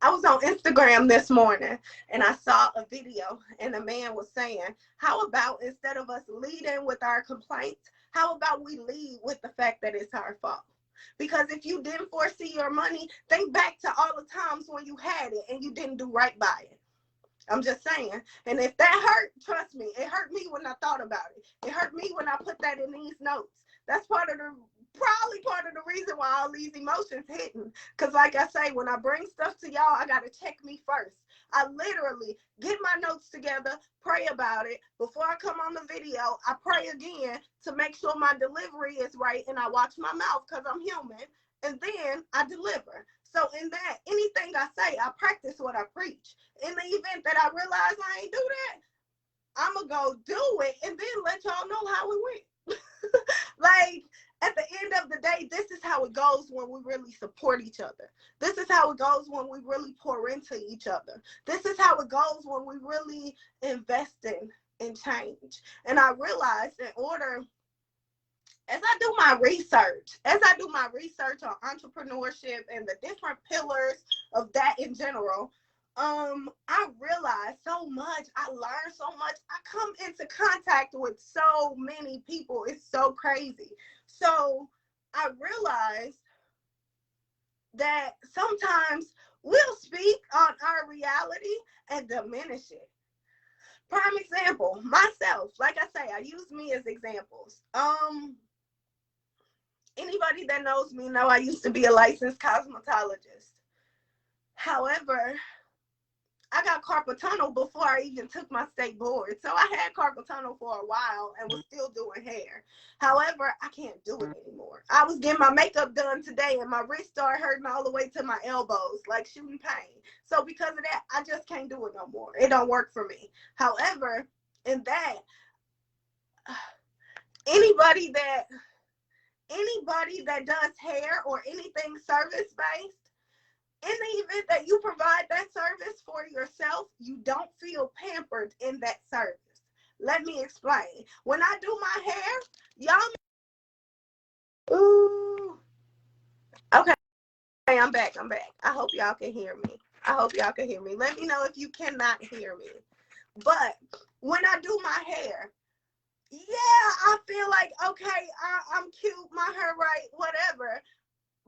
S1: I was on Instagram this morning and I saw a video and a man was saying, how about instead of us leading with our complaints, how about we lead with the fact that it's our fault? Because if you didn't foresee your money, think back to all the times when you had it and you didn't do right by it. I'm just saying. And if that hurt, trust me, it hurt me when I thought about it. It hurt me when I put that in these notes. That's probably part of the reason why all these emotions hitting. Because like I say, when I bring stuff to y'all, I got to check me first. I literally get my notes together, pray about it. Before I come on the video, I pray again to make sure my delivery is right. And I watch my mouth because I'm human. And then I deliver. So in that, anything I say, I practice what I preach. In the event that I realize I ain't do that, I'm going to go do it and then let y'all know how it went. Like, at the end of the day, this is how it goes when we really support each other. This is how it goes when we really pour into each other. This is how it goes when we really invest in change. And I realized as I do my research on entrepreneurship and the different pillars of that in general, I realized so much. I learned so much. I come into contact with so many people. It's so crazy. So I realized that sometimes we'll speak on our reality and diminish it. Prime example, myself. Like I say, I use me as examples. Anybody that knows me know I used to be a licensed cosmetologist. However, I got carpal tunnel before I even took my state board. So I had carpal tunnel for a while and was still doing hair. However, I can't do it anymore. I was getting my makeup done today and my wrist started hurting all the way to my elbows, like shooting pain. So because of that, I just can't do it no more. It don't work for me. However, in that, anybody that does hair or anything service-based, in the event that you provide that service for yourself, you don't feel pampered in that service. Let me explain. When I do my hair, y'all. Ooh. Okay, I'm back. I hope y'all can hear me. Let me know if you cannot hear me. But when I do my hair, yeah, I feel like, okay, I'm cute, my hair right, whatever.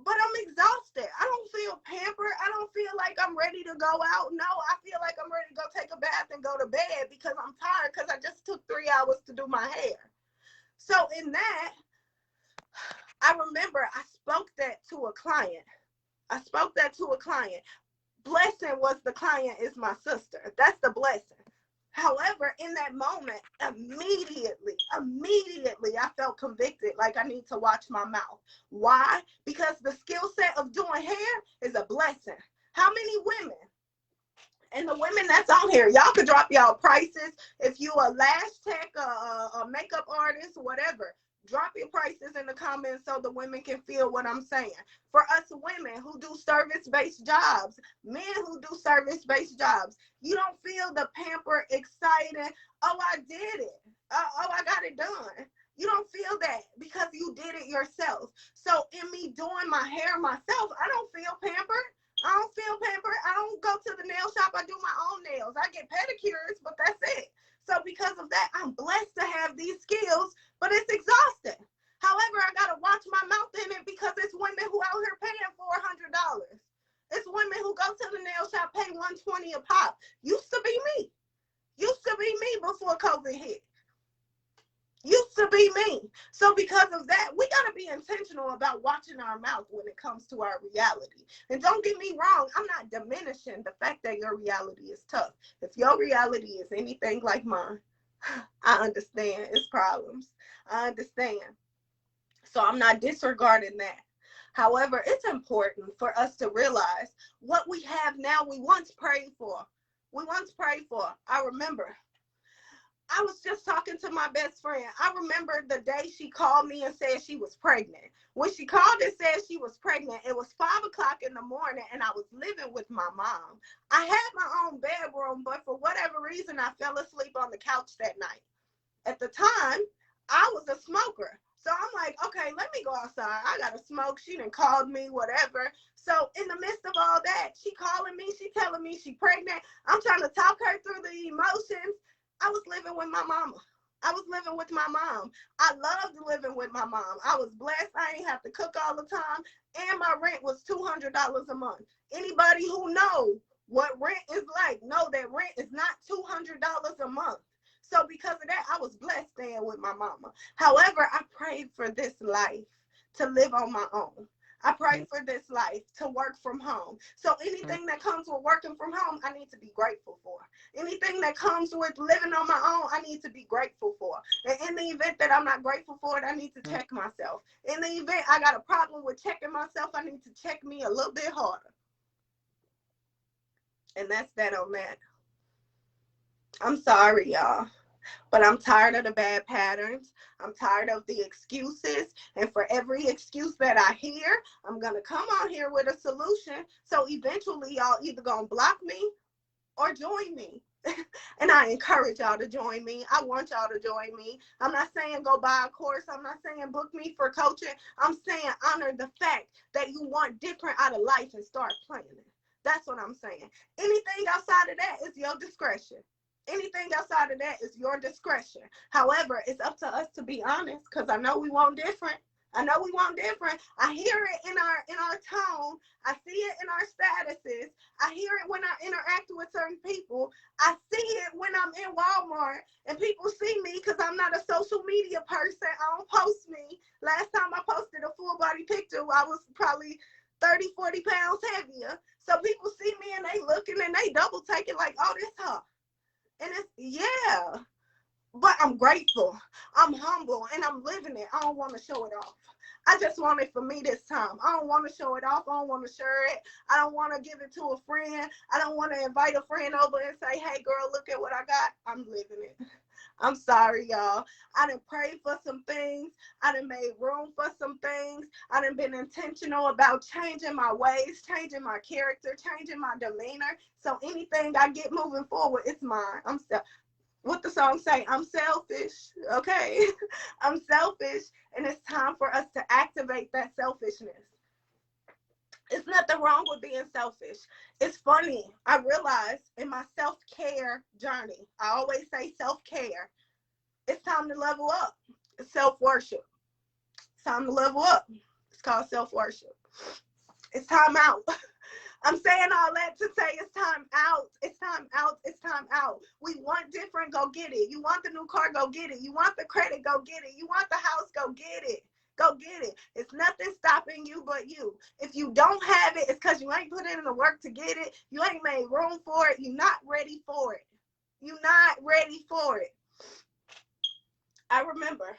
S1: But I'm exhausted. I don't feel pampered. I don't feel like I'm ready to go out. No, I feel like I'm ready to go take a bath and go to bed because I'm tired because I just took 3 hours to do my hair. So in that, I remember I spoke that to a client. Blessing was the client is my sister. That's the blessing. However, in that moment, immediately, I felt convicted, like I need to watch my mouth. Why? Because the skill set of doing hair is a blessing. How many women, And the women that's on here, y'all could drop y'all prices. If you a lash tech, a makeup artist, whatever, drop your prices in the comments so the women can feel what I'm saying. For us women who do service-based jobs, men who do service-based jobs, you don't feel the pamper, excited, oh, I did it. Oh, I got it done. You don't feel that because you did it yourself. So in me doing my hair myself, I don't feel pampered. I don't feel pampered. I don't go to the nail shop. I do my own nails. I get pedicures, but that's it. So because of that, I'm blessed to have these skills, but it's exhausting. However, I got to watch my mouth in it because it's women who out here paying $400. It's women who go to the nail shop, pay $120 a pop. Used to be me. Used to be me before COVID hit. Used to be me. So because of that, we got to be intentional about watching our mouth when it comes to our reality. And don't get me wrong, I'm not diminishing the fact that your reality is tough. If your reality is anything like mine, I understand it's problems. I understand. So I'm not disregarding that. However, it's important for us to realize what we have now we once prayed for. We once prayed for. I remember. I was just talking to my best friend. I remember the day she called me and said she was pregnant. When she called and said she was pregnant, it was 5 o'clock in the morning and I was living with my mom. I had my own bedroom, but for whatever reason, I fell asleep on the couch that night. At the time, I was a smoker. So I'm like, okay, let me go outside. I got to smoke. She done called me, whatever. So in the midst of all that, she calling me, she telling me she pregnant. I'm trying to talk her through the emotions. I was living with my mama. I was living with my mom. I loved living with my mom. I was blessed. I ain't have to cook all the time. And my rent was $200 a month. Anybody who knows what rent is like, know that rent is not $200 a month. So because of that, I was blessed staying with my mama. However, I prayed for this life to live on my own. I prayed for this life to work from home. So anything that comes with working from home, I need to be grateful for. Anything that comes with living on my own, I need to be grateful for. And in the event that I'm not grateful for it, I need to check myself. In the event I got a problem with checking myself, I need to check me a little bit harder. And that's that on that. I'm sorry, y'all. But I'm tired of the bad patterns. I'm tired of the excuses. And for every excuse that I hear, I'm going to come on here with a solution. So eventually, y'all either going to block me or join me. And I encourage y'all to join me. I want y'all to join me. I'm not saying go buy a course. I'm not saying book me for coaching. I'm saying honor the fact that you want different out of life and start planning. That's what I'm saying. Anything outside of that is your discretion. Anything outside of that is your discretion. However, it's up to us to be honest, because I know we want different. I know we want different. I hear it in our tone. I see it in our statuses. I hear it when I interact with certain people. I see it when I'm in Walmart and people see me because I'm not a social media person. I don't post me. Last time I posted a full body picture, I was probably 30, 40 pounds heavier. So people see me and they looking and they double take it like, oh, this her. And it's, yeah, but I'm grateful. I'm humble and I'm living it. I don't want to show it off. I just want it for me this time. I don't want to show it off. I don't want to share it. I don't want to give it to a friend. I don't want to invite a friend over and say, hey, girl, look at what I got. I'm living it. I'm sorry, y'all. I done prayed for some things. I done made room for some things. I done been intentional about changing my ways, changing my character, changing my demeanor. So anything I get moving forward, it's mine. What the song say? I'm selfish, okay? I'm selfish, and it's time for us to activate that selfishness. It's nothing wrong with being selfish. It's funny. I realized in my self-care journey, I always say self-care. It's time to level up. It's self-worship. It's time to level up. It's called self-worship. It's time out. I'm saying all that to say it's time out. It's time out. It's time out. We want different, go get it. You want the new car, go get it. You want the credit, go get it. You want the house, go get it. Go get it. It's nothing stopping you but you. If you don't have it, it's because you ain't put in the work to get it. You ain't made room for it. You're not ready for it. You're not ready for it. I remember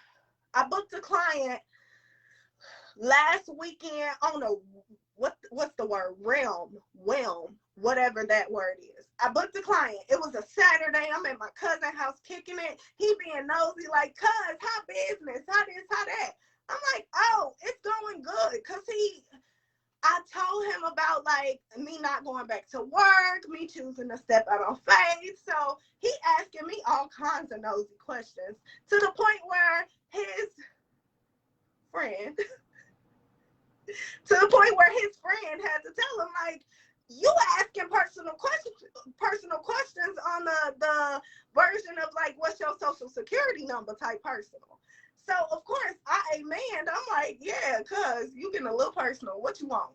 S1: I booked a client last weekend on a what's the word, realm, whatever that word is. I booked a client. It was a Saturday. I'm at my cousin's house kicking it. He being nosy, like, cuz, how business, how this, how that. I'm like, oh, it's going good, because I told him about, like, me not going back to work, me choosing to step out on faith. So he asking me all kinds of nosy questions, to the point where his friend had to tell him, like, you asking personal questions on the version of, like, what's your social security number type personal. So of course I amanned. I'm like, yeah, cuz you getting a little personal. What you want?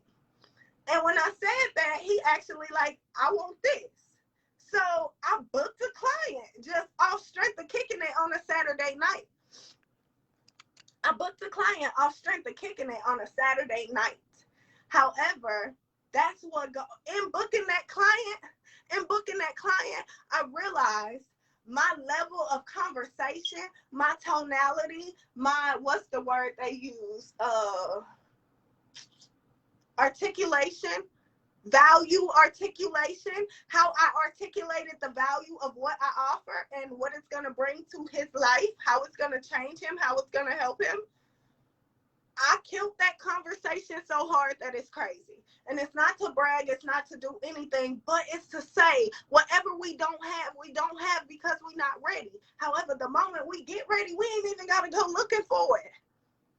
S1: And when I said that, he actually, like, I want this. So I booked a client just off strength of kicking it on a Saturday night. I booked a client off strength of kicking it on a Saturday night. However, that's what in booking that client, I realized my level of conversation, my tonality, my, what's the word they use? Articulation, value articulation, how I articulated the value of what I offer and what it's going to bring to his life, how it's going to change him, how it's going to help him. I killed that conversation so hard that it's crazy. And it's not to brag, it's not to do anything, but it's to say whatever we don't have because we're not ready. However, the moment we get ready, we ain't even got to go looking for it.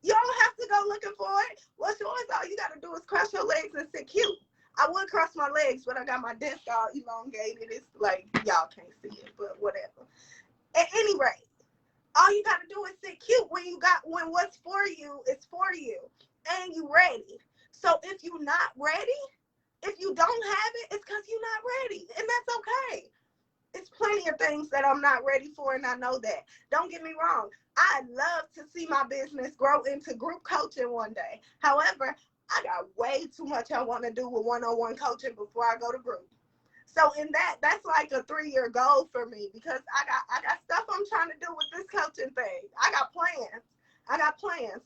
S1: You don't have to go looking for it. What's yours? All you got to do is cross your legs and sit cute. I would cross my legs, but I got my desk all elongated. It's like, y'all can't see it, but whatever. At any rate, all you got to do is sit cute when what's for you is for you and you ready. So if you're not ready, if you don't have it, it's because you're not ready. And that's okay. It's plenty of things that I'm not ready for, and I know that. Don't get me wrong. I'd love to see my business grow into group coaching one day. However, I got way too much I want to do with one-on-one coaching before I go to group. So in that's like a 3-year goal for me, because I got stuff I'm trying to do with this coaching thing. I got plans.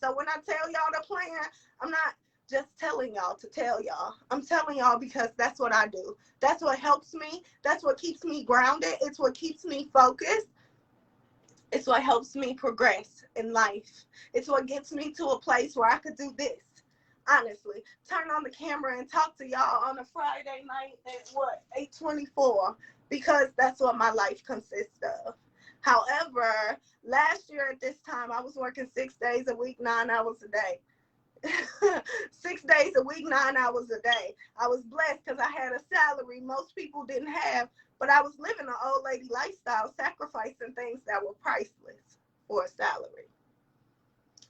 S1: So when I tell y'all the plan, I'm not just telling y'all to tell y'all. I'm telling y'all because that's what I do. That's what helps me. That's what keeps me grounded. It's what keeps me focused. It's what helps me progress in life. It's what gets me to a place where I could do this. Honestly, turn on the camera and talk to y'all on a Friday night at 8:24, because that's what my life consists of. However, last year at this time, I was working 6 days a week, 9 hours a day. 6 days a week, 9 hours a day. I was blessed because I had a salary most people didn't have, but I was living an old lady lifestyle, sacrificing things that were priceless for a salary.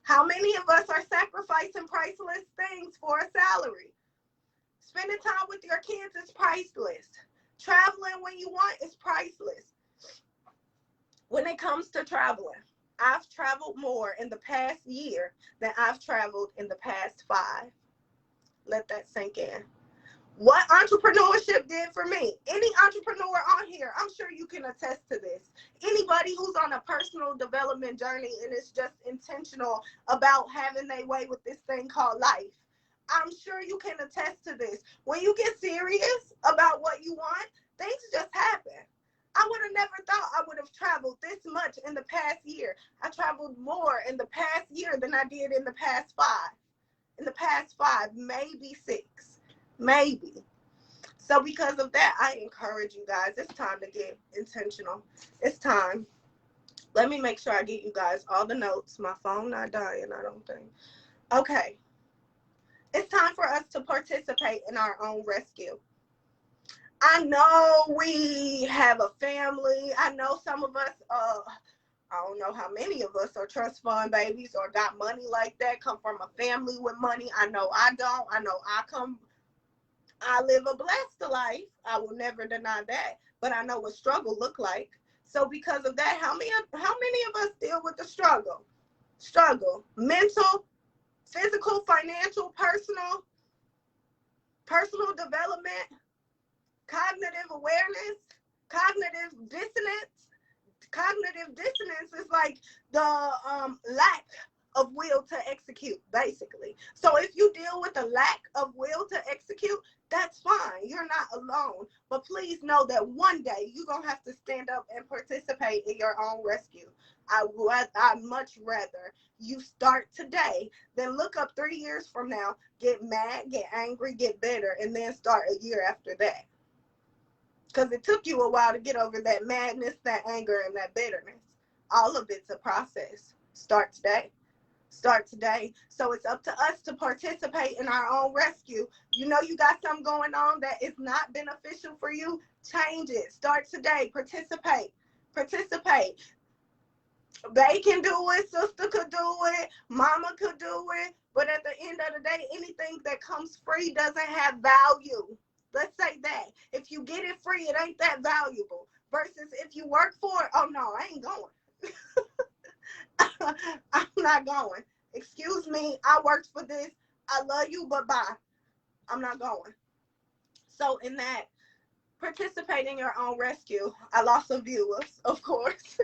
S1: How many of us are sacrificing priceless things for a salary? Spending time with your kids is priceless. Traveling when you want is priceless. When it comes to traveling, I've traveled more in the past year than I've traveled in the past 5. Let that sink in. What entrepreneurship did for me, any entrepreneur on here, I'm sure you can attest to this. Anybody who's on a personal development journey and is just intentional about having their way with this thing called life, I'm sure you can attest to this. When you get serious about what you want, things just happen. I would have never thought I would have traveled this much in the past year. I traveled more in the past year than I did in the past 5. In the past 5, maybe 6. Maybe. So because of that, I encourage you guys, it's time to get intentional. It's time. Let me make sure I get you guys all the notes. My phone not dying, I don't think. Okay. It's time for us to participate in our own rescue. I know we have a family. I know some of us, I don't know how many of us are trust fund babies or got money like that, come from a family with money. I know I don't. I know I live a blessed life. I will never deny that. But I know what struggle look like. So because of that, how many of us deal with the struggle? Struggle. Mental, physical, financial, personal development, cognitive awareness, cognitive dissonance. Cognitive dissonance is like the lack of will to execute, basically. me. So if you deal with a lack of will to execute, that's fine. You're not alone. But please know that one day you're going to have to stand up and participate in your own rescue. I'd much rather you start today than look up 3 years from now, get mad, get angry, get bitter, and then start a year after that. Because it took you a while to get over that madness, that anger, and that bitterness. All of it's a process. Start today. Start today. So it's up to us to participate in our own rescue. You know you got something going on that is not beneficial for you, change it. Start today. Participate. Participate. They can do it, sister could do it, mama could do it, but at the end of the day, anything that comes free doesn't have value. Let's say that. If you get it free, it ain't that valuable. Versus if you work for it, oh no, I ain't going. I'm not going. Excuse me, I worked for this. I love you, but bye. I'm not going. So in that, participate in your own rescue. I lost some viewers, of course.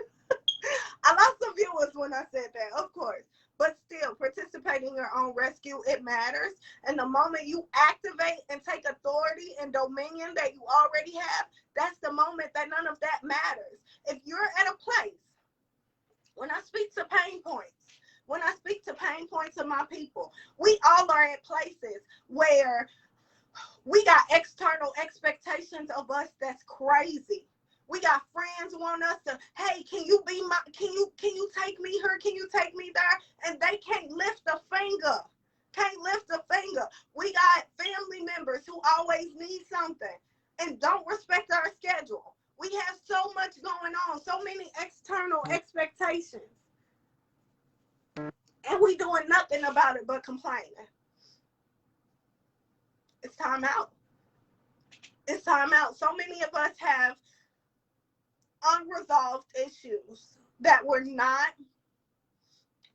S1: I lost some viewers when I said that, of course. But still, participate in your own rescue. It matters. And the moment you activate and take authority and dominion that you already have, that's the moment that none of that matters. If you're at a place, when I speak to pain points of my people, we all are at places where we got external expectations of us that's crazy. We got friends want us to, hey, can you take me here? Can you take me there? And they can't lift a finger. We got family members who always need something and don't respect our schedule. We have so much going on, so many external expectations. And we doing nothing about it but complaining. It's time out. It's time out. So many of us have unresolved issues that we're not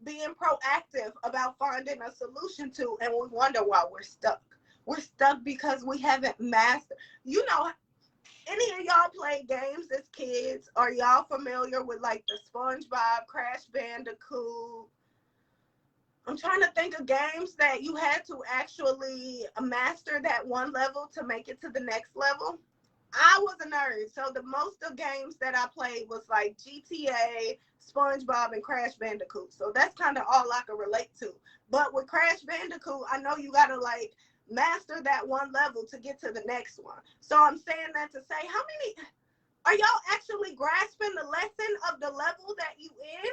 S1: being proactive about finding a solution to, and we wonder why we're stuck. We're stuck because we haven't mastered. You know, any of y'all play games as kids? Are y'all familiar with like the SpongeBob, Crash Bandicoot? I'm trying to think of games that you had to actually master that one level to make it to the next level. I was a nerd, so the most of games that I played was like GTA, SpongeBob, and Crash Bandicoot. So that's kind of all I can relate to. But with Crash Bandicoot, I know you gotta like master that one level to get to the next one. So I'm saying that to say, how many are y'all actually grasping the lesson of the level that you in?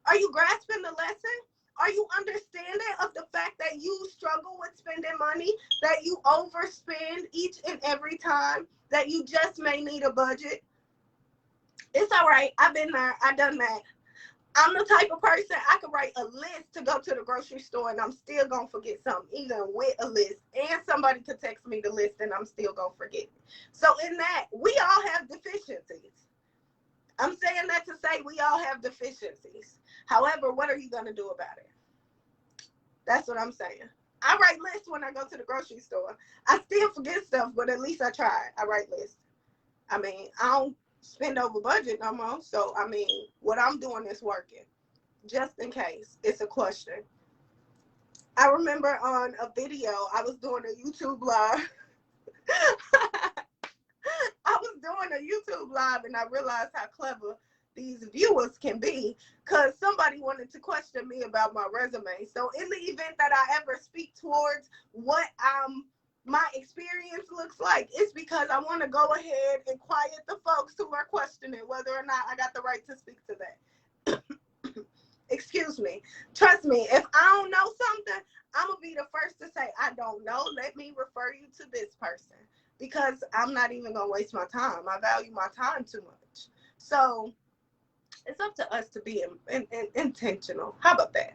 S1: Are you grasping the lesson? Are you understanding of the fact that you struggle with spending money, that you overspend each and every time, that you just may need a budget? It's all right. I've been there. I've done that. I'm the type of person, I could write a list to go to the grocery store and I'm still going to forget something, even with a list. And somebody could text me the list and I'm still going to forget. So in that, we all have deficiencies. I'm saying that to say we all have deficiencies. However, what are you going to do about it? That's what I'm saying. I write lists when I go to the grocery store. I still forget stuff, but at least I tried. I write lists. I mean, I don't spend over budget no more. So, I mean, what I'm doing is working. Just in case it's a question. I remember on a video, I was doing a YouTube live. I was doing a YouTube live and I realized how clever these viewers can be because somebody wanted to question me about my resume. So in the event that I ever speak towards what my experience looks like, it's because I want to go ahead and quiet the folks who are questioning whether or not I got the right to speak to that. Excuse me. Trust me, if I don't know something, I'm going to be the first to say, I don't know. Let me refer you to this person because I'm not even going to waste my time. I value my time too much. So it's up to us to be intentional. How about that?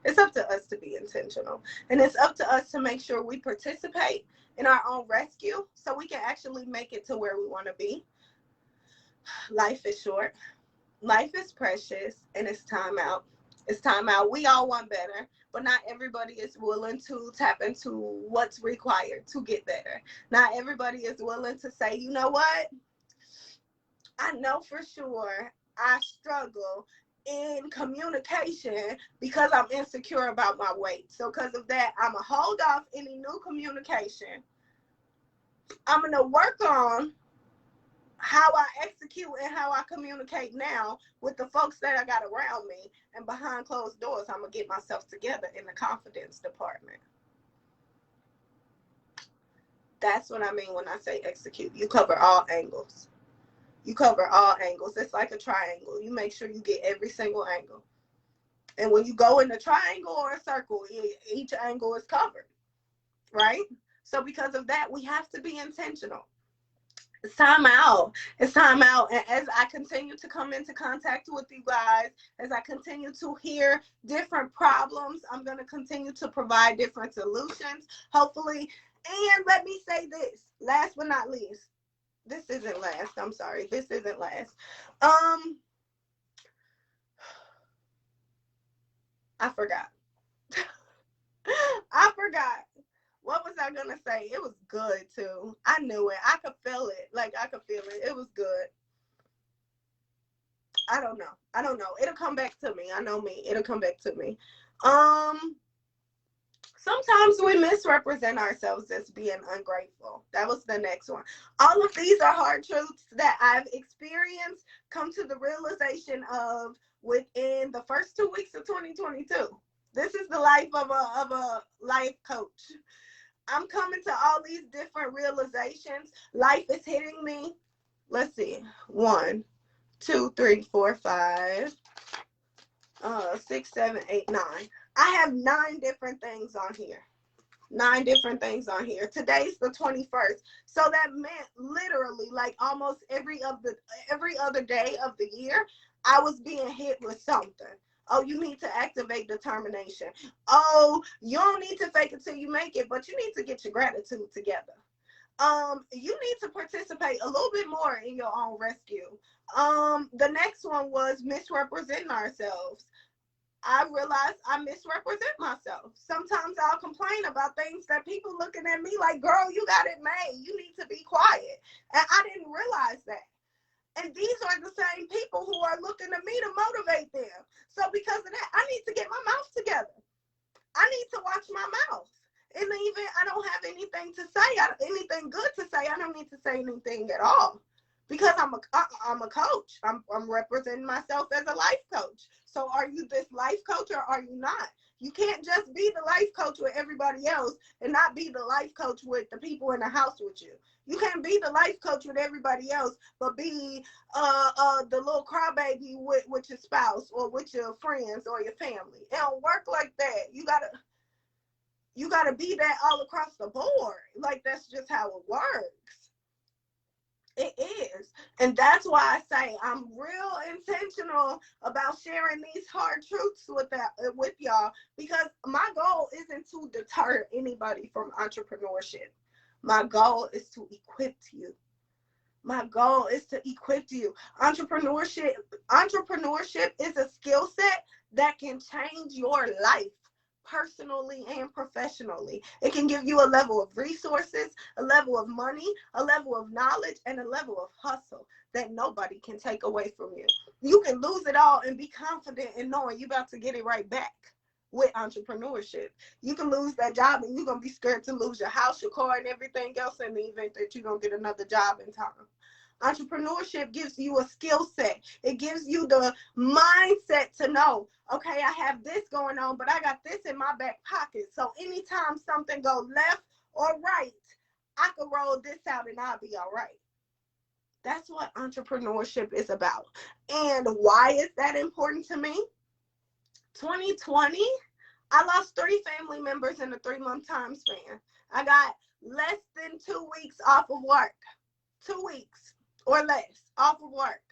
S1: It's up to us to be intentional. And it's up to us to make sure we participate in our own rescue so we can actually make it to where we want to be. Life is short. Life is precious. And it's time out. It's time out. We all want better, but not everybody is willing to tap into what's required to get better. Not everybody is willing to say, you know what? I know for sure I struggle in communication because I'm insecure about my weight. So because of that, I'm going to hold off any new communication. I'm going to work on how I execute and how I communicate now with the folks that I got around me. And behind closed doors, I'm going to get myself together in the confidence department. That's what I mean when I say execute. You cover all angles. You cover all angles. It's like a triangle. You make sure you get every single angle. And when you go in a triangle or a circle, each angle is covered, right? So because of that, we have to be intentional. It's time out. It's time out. And as I continue to come into contact with you guys, as I continue to hear different problems, I'm going to continue to provide different solutions, hopefully. And let me say this, last but not least. This isn't last. I'm sorry. This isn't last. I forgot. I forgot. What was I gonna say? It was good too. I knew it. I could feel it. Like I could feel it. It was good. I don't know. I don't know. It'll come back to me. I know me. It'll come back to me. Sometimes we misrepresent ourselves as being ungrateful. That was the next one. All of these are hard truths that I've experienced, come to the realization of within the first 2 weeks of 2022. This is the life of a life coach. I'm coming to all these different realizations. Life is hitting me. Let's see. 1, 2, 3, 4, 5, 6, 7, 8, 9. I have 9 different things on here. 9 different things on here. Today's the 21st. So that meant literally like almost every other day of the year, I was being hit with something. Oh, you need to activate determination. Oh, you don't need to fake it till you make it, but you need to get your gratitude together. You need to participate a little bit more in your own rescue. The next one was misrepresenting ourselves. I realized I misrepresent myself. Sometimes I'll complain about things that people looking at me like, girl, you got it made. You need to be quiet. And I didn't realize that. And these are the same people who are looking at me to motivate them. So because of that, I need to get my mouth together. I need to watch my mouth. And even I don't have anything to say, anything good to say. I don't need to say anything at all. Because I'm a coach. I'm representing myself as a life coach. So are you this life coach or are you not? You can't just be the life coach with everybody else and not be the life coach with the people in the house with you. You can't be the life coach with everybody else, but be the little crybaby with your spouse or with your friends or your family. It don't work like that. You gotta be that all across the board. Like that's just how it works. It is. And that's why I say I'm real intentional about sharing these hard truths with y'all, because my goal isn't to deter anybody from entrepreneurship. My goal is to equip you. My goal is to equip you. Entrepreneurship is a skill set that can change your life personally and professionally. It can give you a level of resources, a level of money, a level of knowledge, and a level of hustle that nobody can take away from you. You can lose it all and be confident in knowing you're about to get it right back with entrepreneurship. You can lose that job and you're going to be scared to lose your house, your car, and everything else in the event that you don't get another job in time. Entrepreneurship gives you a skill set. It gives you the mindset to know, okay, I have this going on, but I got this in my back pocket. So anytime something goes left or right, I can roll this out and I'll be all right. That's what entrepreneurship is about. And why is that important to me? 2020, I lost 3 family members in a 3-month time span. I got less than 2 weeks off of work. 2 weeks or less off of work.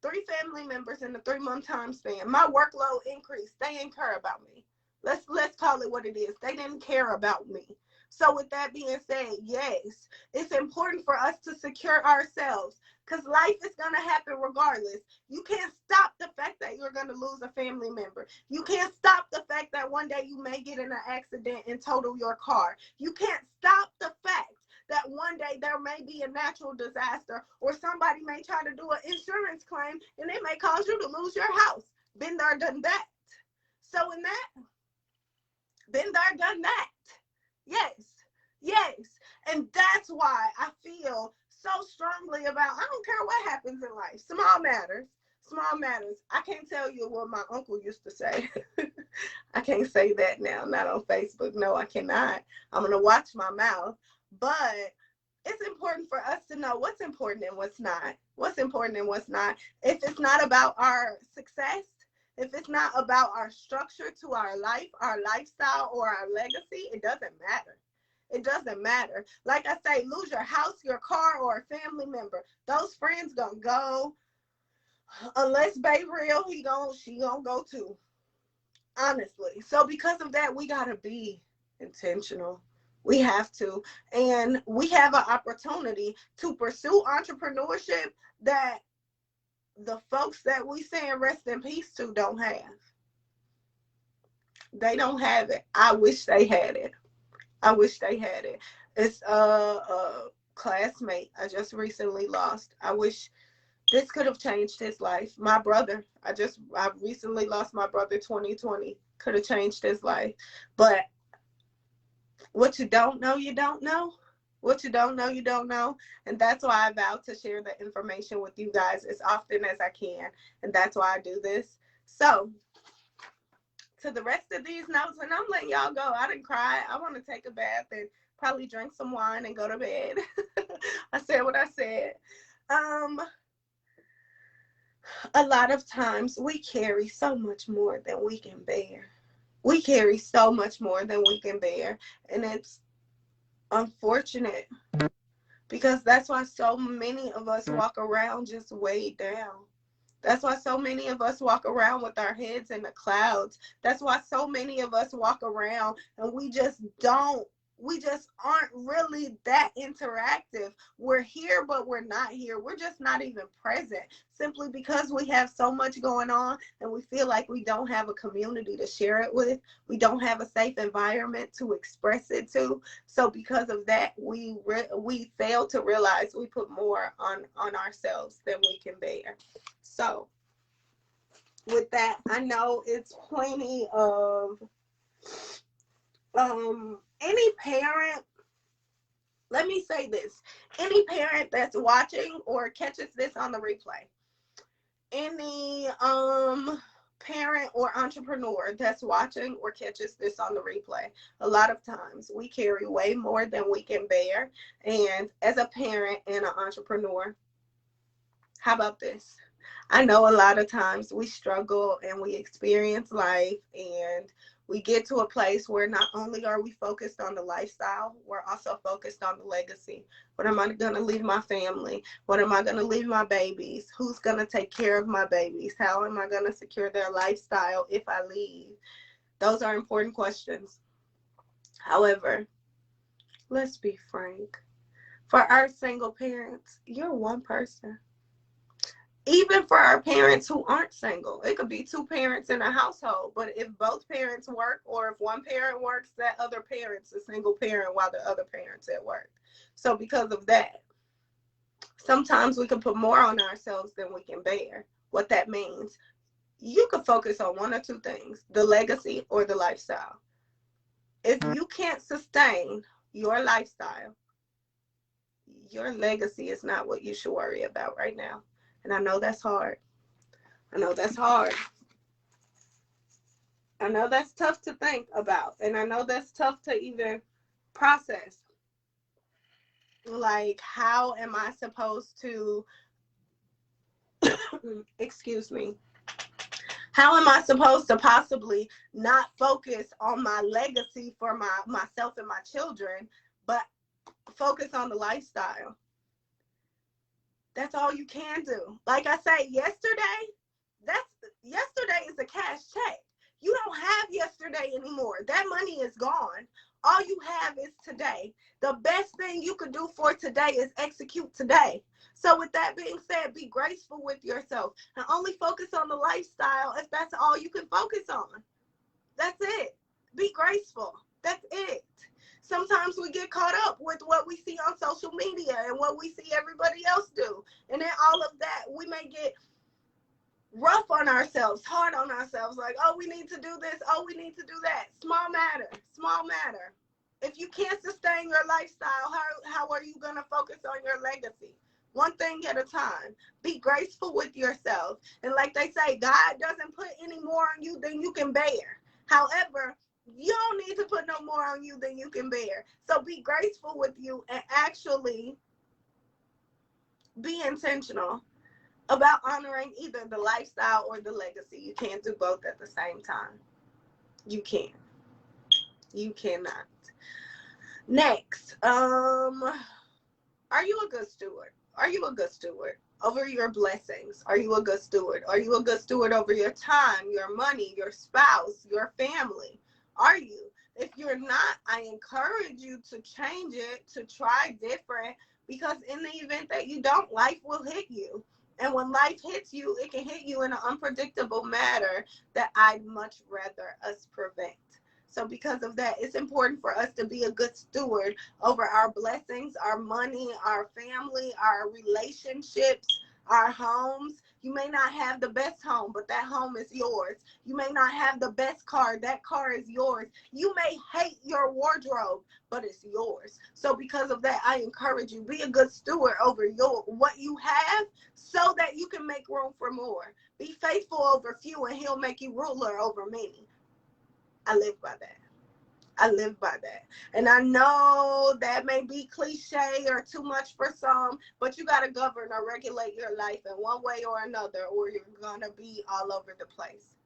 S1: 3 family members in a 3-month time span. My workload increased. They didn't care about me. Let's call it what it is. They didn't care about me. So with that being said, yes, it's important for us to secure ourselves because life is going to happen regardless. You can't stop the fact that you're going to lose a family member. You can't stop the fact that one day you may get in an accident and total your car. You can't stop the fact that one day there may be a natural disaster, or somebody may try to do an insurance claim and it may cause you to lose your house. Been there, done that. So in that, been there, done that. Yes, yes. And that's why I feel so strongly about, I don't care what happens in life. Small matters. Small matters. I can't tell you what my uncle used to say. I can't say that now, not on Facebook. No, I cannot. I'm going to watch my mouth. But it's important for us to know what's important and what's not. What's important and what's not. If it's not about our success, if it's not about our structure to our life, our lifestyle, or our legacy, it doesn't matter. It doesn't matter. Like I say, lose your house, your car, or a family member. Those friends gonna go. Unless Bay real, she gonna go too. Honestly. So because of that, we gotta be intentional. We have to. And we have an opportunity to pursue entrepreneurship that the folks that we saying rest in peace to don't have. They don't have it. I wish they had it. I wish they had it. It's a classmate I just recently lost. I wish this could have changed his life. My brother, I recently lost my brother 2020. Could have changed his life. But what you don't know, you don't know. What you don't know, you don't know. And that's why I vow to share the information with you guys as often as I can. And that's why I do this. So, to the rest of these notes, and I'm letting y'all go. I didn't cry. I want to take a bath and probably drink some wine and go to bed. I said what I said. A lot of times we carry so much more than we can bear. We carry so much more than we can bear. And it's unfortunate because that's why so many of us walk around just weighed down. That's why so many of us walk around with our heads in the clouds. That's why so many of us walk around and we just aren't really that interactive. We're here, but we're not here. We're just not even present simply because we have so much going on and we feel like we don't have a community to share it with. We don't have a safe environment to express it to. So because of that, we fail to realize we put more on ourselves than we can bear. So with that, I know it's plenty of any parent, let me say this, any parent that's watching or catches this on the replay, any parent or entrepreneur that's watching or catches this on the replay, a lot of times we carry way more than we can bear. And as a parent and an entrepreneur, how about this? I know a lot of times we struggle and we experience life and we get to a place where not only are we focused on the lifestyle, we're also focused on the legacy. What am I going to leave my family? What am I going to leave my babies? Who's going to take care of my babies? How am I going to secure their lifestyle if I leave? Those are important questions. However, let's be frank. For our single parents, you're one person. Even for our parents who aren't single, it could be two parents in a household, but if both parents work or if one parent works, that other parent's a single parent while the other parent's at work. So because of that, sometimes we can put more on ourselves than we can bear. What that means, you can focus on one or two things, the legacy or the lifestyle. If you can't sustain your lifestyle, your legacy is not what you should worry about right now. And I know that's hard. I know that's hard. I know that's tough to think about. And I know that's tough to even process. Like, how am I supposed to, excuse me, how am I supposed to possibly not focus on my legacy for myself and my children, but focus on the lifestyle? That's all you can do. Like I say, yesterday is a cash check. You don't have yesterday anymore. That money is gone. All you have is today. The best thing you could do for today is execute today. So with that being said, be graceful with yourself and only focus on the lifestyle if that's all you can focus on. That's it. Be graceful. That's it. Sometimes we get caught up with what we see on social media and what we see everybody else do. And then all of that, we may get rough on ourselves, hard on ourselves, like, oh, we need to do this, oh, we need to do that. Small matter, small matter. If you can't sustain your lifestyle, how are you going to focus on your legacy? One thing at a time. Be graceful with yourself. And like they say, God doesn't put any more on you than you can bear. However, you don't need to put no more on you than you can bear. So be graceful with you and actually be intentional about honoring either the lifestyle or the legacy. You can't do both at the same time. You can't. You cannot. Next, are you a good steward? Are you a good steward over your blessings? Are you a good steward? Are you a good steward over your time, your money, your spouse, your family? Are you? If you're not, I encourage you to change it, to try different, because in the event that you don't, life will hit you. And when life hits you, it can hit you in an unpredictable manner that I'd much rather us prevent. So because of that, it's important for us to be a good steward over our blessings, our money, our family, our relationships, our homes. You may not have the best home, but that home is yours. You may not have the best car. That car is yours. You may hate your wardrobe, but it's yours. So because of that, I encourage you, be a good steward over what you have so that you can make room for more. Be faithful over few and he'll make you ruler over many. I live by that. I live by that. And I know that may be cliche or too much for some, but you got to govern or regulate your life in one way or another, or you're going to be all over the place.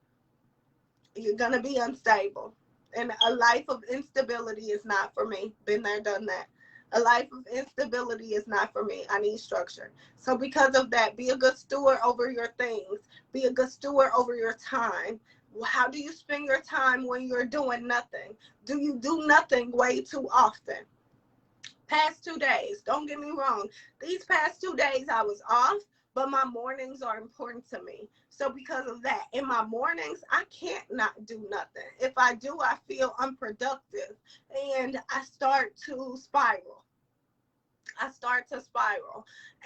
S1: You're going to be unstable. And a life of instability is not for me. Been there, done that. A life of instability is not for me. I need structure. So because of that, be a good steward over your things. Be a good steward over your time. How do you spend your time when you're doing nothing? Do you do nothing way too often? Past 2 days, don't get me wrong. These past 2 days I was off, but my mornings are important to me. So because of that, in my mornings, I can't not do nothing. If I do, I feel unproductive and I start to spiral.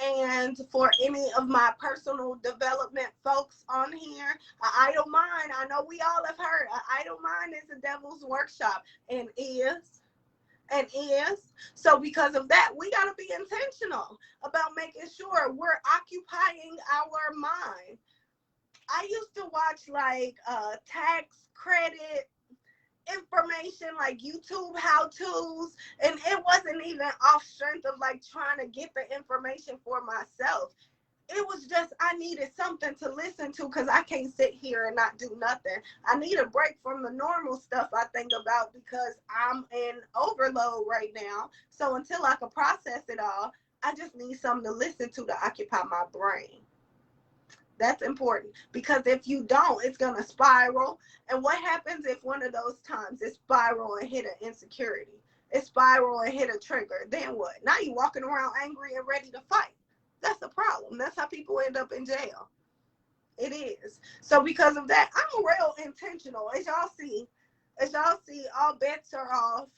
S1: And for any of my personal development folks on here, an idle mind, I know we all have heard, an idle mind is a devil's workshop, and is. So because of that, we got to be intentional about making sure we're occupying our mind. I used to watch like tax credit information, like YouTube how-tos, and it wasn't even off strength of like trying to get the information for myself. It was just I needed something to listen to because I can't sit here and not do nothing. I need a break from the normal stuff I think about because I'm in overload right now. So until I can process it all, I just need something to listen to occupy my brain. That's important because if you don't, it's going to spiral. And what happens if one of those times it spiral and hit an insecurity? It spiral and hit a trigger. Then what? Now you're walking around angry and ready to fight. That's a problem. That's how people end up in jail. It is. So because of that, I'm real intentional. As y'all see, all bets are off.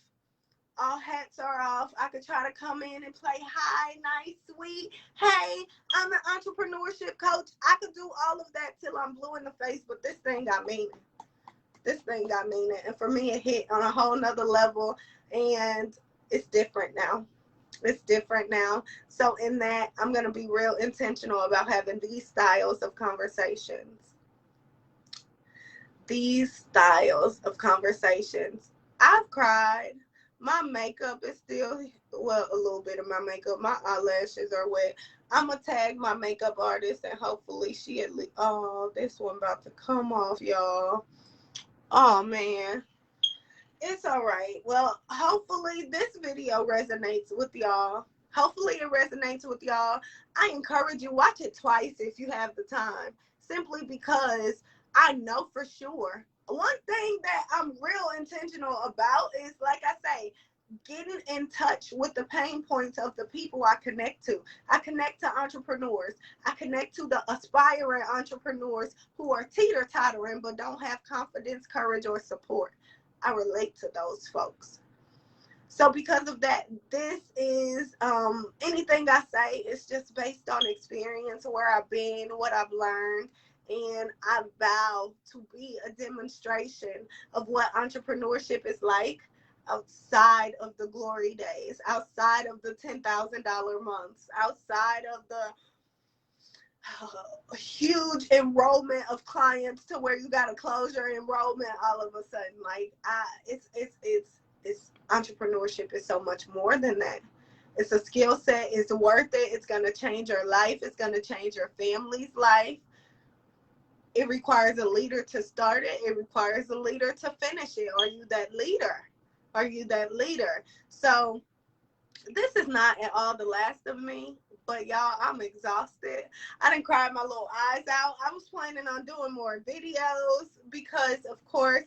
S1: All hats are off. I could try to come in and play high, nice, sweet. Hey, I'm an entrepreneurship coach. I could do all of that till I'm blue in the face, but this thing got meaning. And for me, it hit on a whole nother level, and it's different now. So in that, I'm going to be real intentional about having these styles of conversations. I've cried. My makeup is still, well, a little bit of my makeup. My eyelashes are wet. I'm going to tag my makeup artist and hopefully she at least, oh, this one about to come off, y'all. Oh, man. It's all right. Well, hopefully this video resonates with y'all. I encourage you, watch it twice if you have the time. Simply because I know for sure. One thing that I'm real intentional about is, like I say, getting in touch with the pain points of the people I connect to. I connect to entrepreneurs. I connect to the aspiring entrepreneurs who are teeter-tottering but don't have confidence, courage, or support. I relate to those folks. So because of that, this is anything I say is just based on experience, where I've been, what I've learned, and I vow to be a demonstration of what entrepreneurship is like outside of the glory days, outside of the $10,000 months, outside of the huge enrollment of clients to where you got to close your enrollment all of a sudden. Like, it's entrepreneurship is so much more than that. It's a skill set. It's worth it. It's going to change your life. It's going to change your family's life. It requires a leader to start it. It requires a leader to finish it. Are you that leader? Are you that leader? So this is not at all the last of me, but y'all, I'm exhausted. I didn't cry my little eyes out. I was planning on doing more videos because, of course,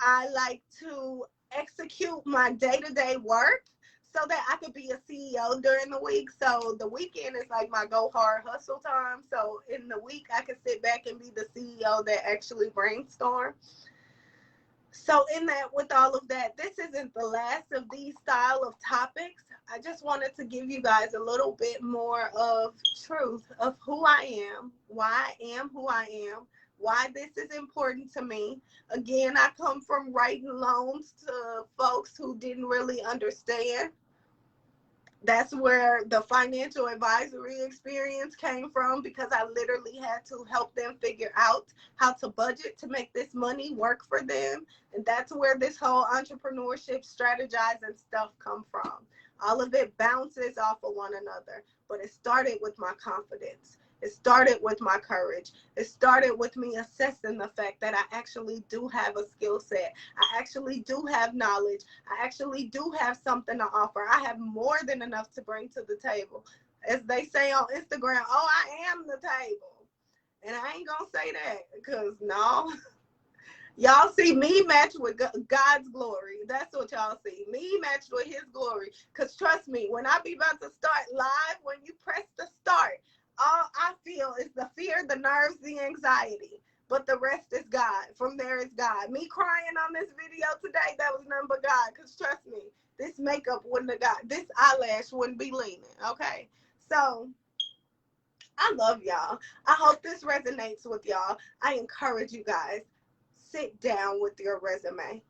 S1: I like to execute my day-to-day work so that I could be a CEO during the week. So the weekend is like my go hard hustle time. So in the week, I can sit back and be the CEO that actually brainstorm. So in that, with all of that, this isn't the last of these style of topics. I just wanted to give you guys a little bit more of truth of who I am, why I am who I am, why this is important to me. Again, I come from writing loans to folks who didn't really understand. That's where the financial advisory experience came from, because I literally had to help them figure out how to budget to make this money work for them. And that's where this whole entrepreneurship strategizing stuff come from. All of it bounces off of one another, but it started with my confidence. It started with my courage. It started with me assessing the fact that I actually do have a skill set. I actually do have knowledge. I actually do have something to offer. I have more than enough to bring to the table. As they say on Instagram, oh, I am the table. And I ain't going to say that, because no. Y'all see me matched with God's glory. That's what y'all see. Me matched with his glory. Because trust me, when I be about to start live, when you press the start, all I feel is the fear, the nerves, the anxiety. But the rest is God. From there is God. Me crying on this video today, that was nothing but God. Because trust me, this makeup wouldn't have got, this eyelash wouldn't be leaning. Okay? So I love y'all. I hope this resonates with y'all. I encourage you guys. Sit down with your resume.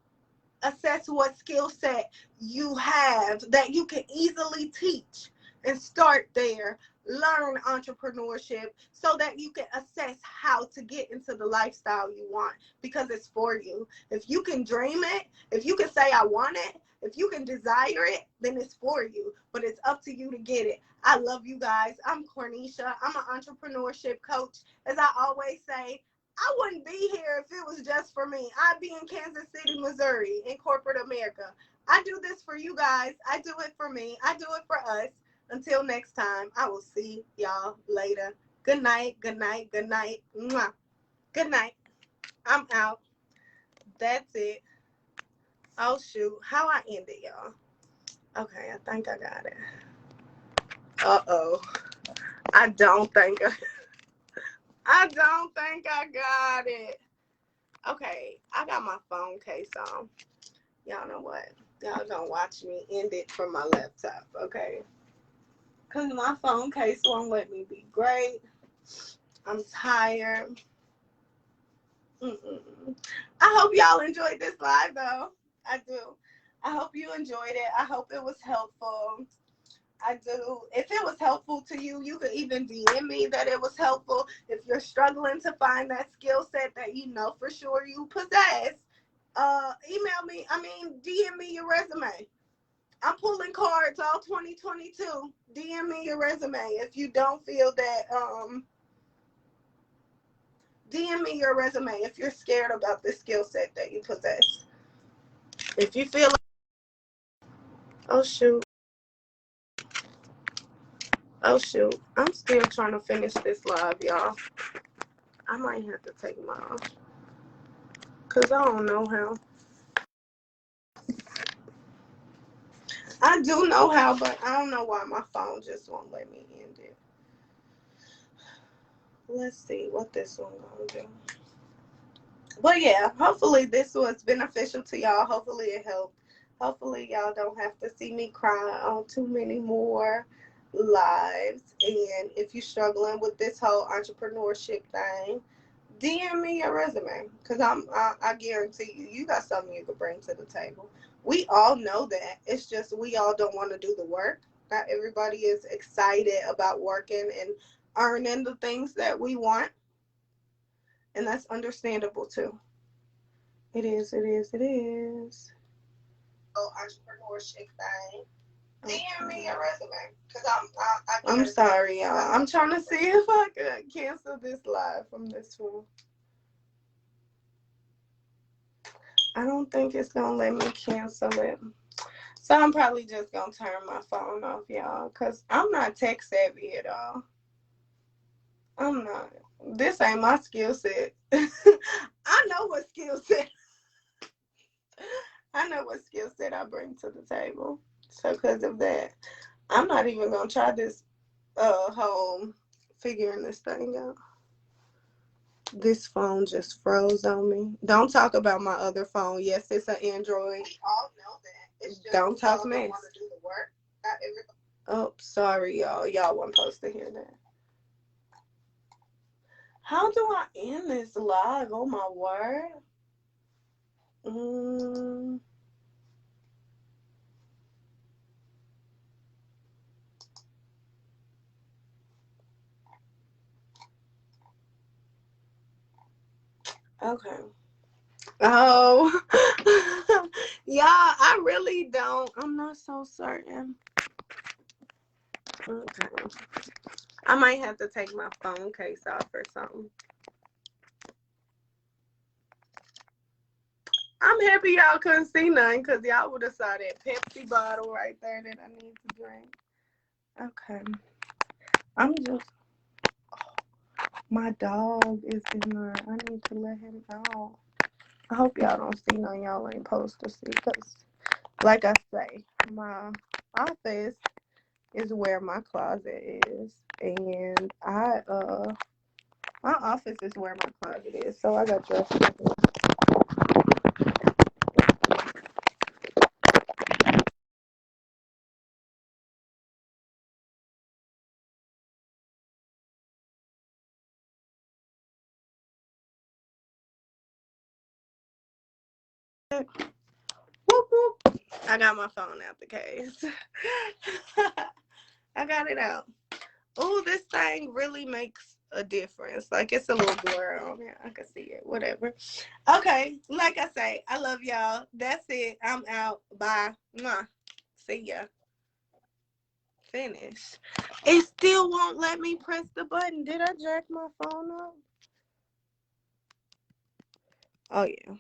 S1: Assess what skill set you have that you can easily teach, and start there. Learn entrepreneurship so that you can assess how to get into the lifestyle you want, because it's for you. If you can dream it, if you can say I want it, if you can desire it, then it's for you. But it's up to you to get it. I love you guys. I'm Cornisha. I'm an entrepreneurship coach. As I always say, I wouldn't be here if it was just for me. I'd be in Kansas City, Missouri, in corporate America. I do this for you guys. I do it for me. I do it for us. Until next time, I will see y'all later. Good night, good night, good night. Mwah. Good night. I'm out. That's it. Oh, shoot. How I end it, y'all? Okay, I think I got it. Uh-oh. I don't think I got it. Okay, I got my phone case on. Y'all know what? Y'all gonna watch me end it from my laptop, okay? Because my phone case won't let me be great. I'm tired. I hope y'all enjoyed this live, though. I do. I hope you enjoyed it. I hope it was helpful. I do. If it was helpful to you, you could even DM me that it was helpful. If you're struggling to find that skill set that you know for sure you possess, email me. DM me your resume. I'm pulling cards all 2022. DM me your resume if you don't feel that. DM me your resume if you're scared about the skill set that you possess. If you feel like, oh shoot. Oh shoot, I'm still trying to finish this live, y'all. I might have to take mine off, because I don't know how. I do know how, but I don't know why my phone just won't let me end it. Let's see what this one gonna do. But yeah, hopefully this was beneficial to y'all. Hopefully it helped. Hopefully, y'all don't have to see me cry on too many more lives. And if you're struggling with this whole entrepreneurship thing, DM me your resume, because I guarantee you, you got something you can bring to the table. We all know that. It's just we all don't want to do the work. Not everybody is excited about working and earning the things that we want, and that's understandable too. It is. It is. It is. Oh, entrepreneurship thing. DM me your resume, because I'm sorry, y'all. I'm trying to see if I could cancel this live from this one. I don't think it's gonna let me cancel it. So I'm probably just gonna turn my phone off, y'all, because I'm not tech savvy at all. I'm not. This ain't my skill set. I know what skill set. I know what skill set I bring to the table. So because of that, I'm not even gonna try this whole figuring this thing out. This phone just froze on me. Don't talk about my other phone. Yes, it's an Android. We all know that. It's just don't talk mess. Want to do the work. Oh, sorry, y'all. Y'all weren't supposed to hear that. How do I end this live? Oh my word. Okay. Oh, y'all, I really don't. I'm not so certain. Okay. I might have to take my phone case off or something. I'm happy y'all couldn't see nothing, because y'all would have saw that Pepsi bottle right there that I need to drink. Okay. I'm just... my dog is in there. I need to let him out. I hope y'all don't see none y'all ain't supposed to see, because, like I say, my office is where my closet is. And my office is where my closet is. So I got dressed up. Whoop, whoop. I got my phone out the case. I got it out. Oh, this thing really makes a difference. Like, it's a little blur on here. I can see it. Whatever. Okay. Like I say, I love y'all. That's it. I'm out. Bye. Mwah. See ya. Finish. It still won't let me press the button. Did I jack my phone up? Oh, yeah.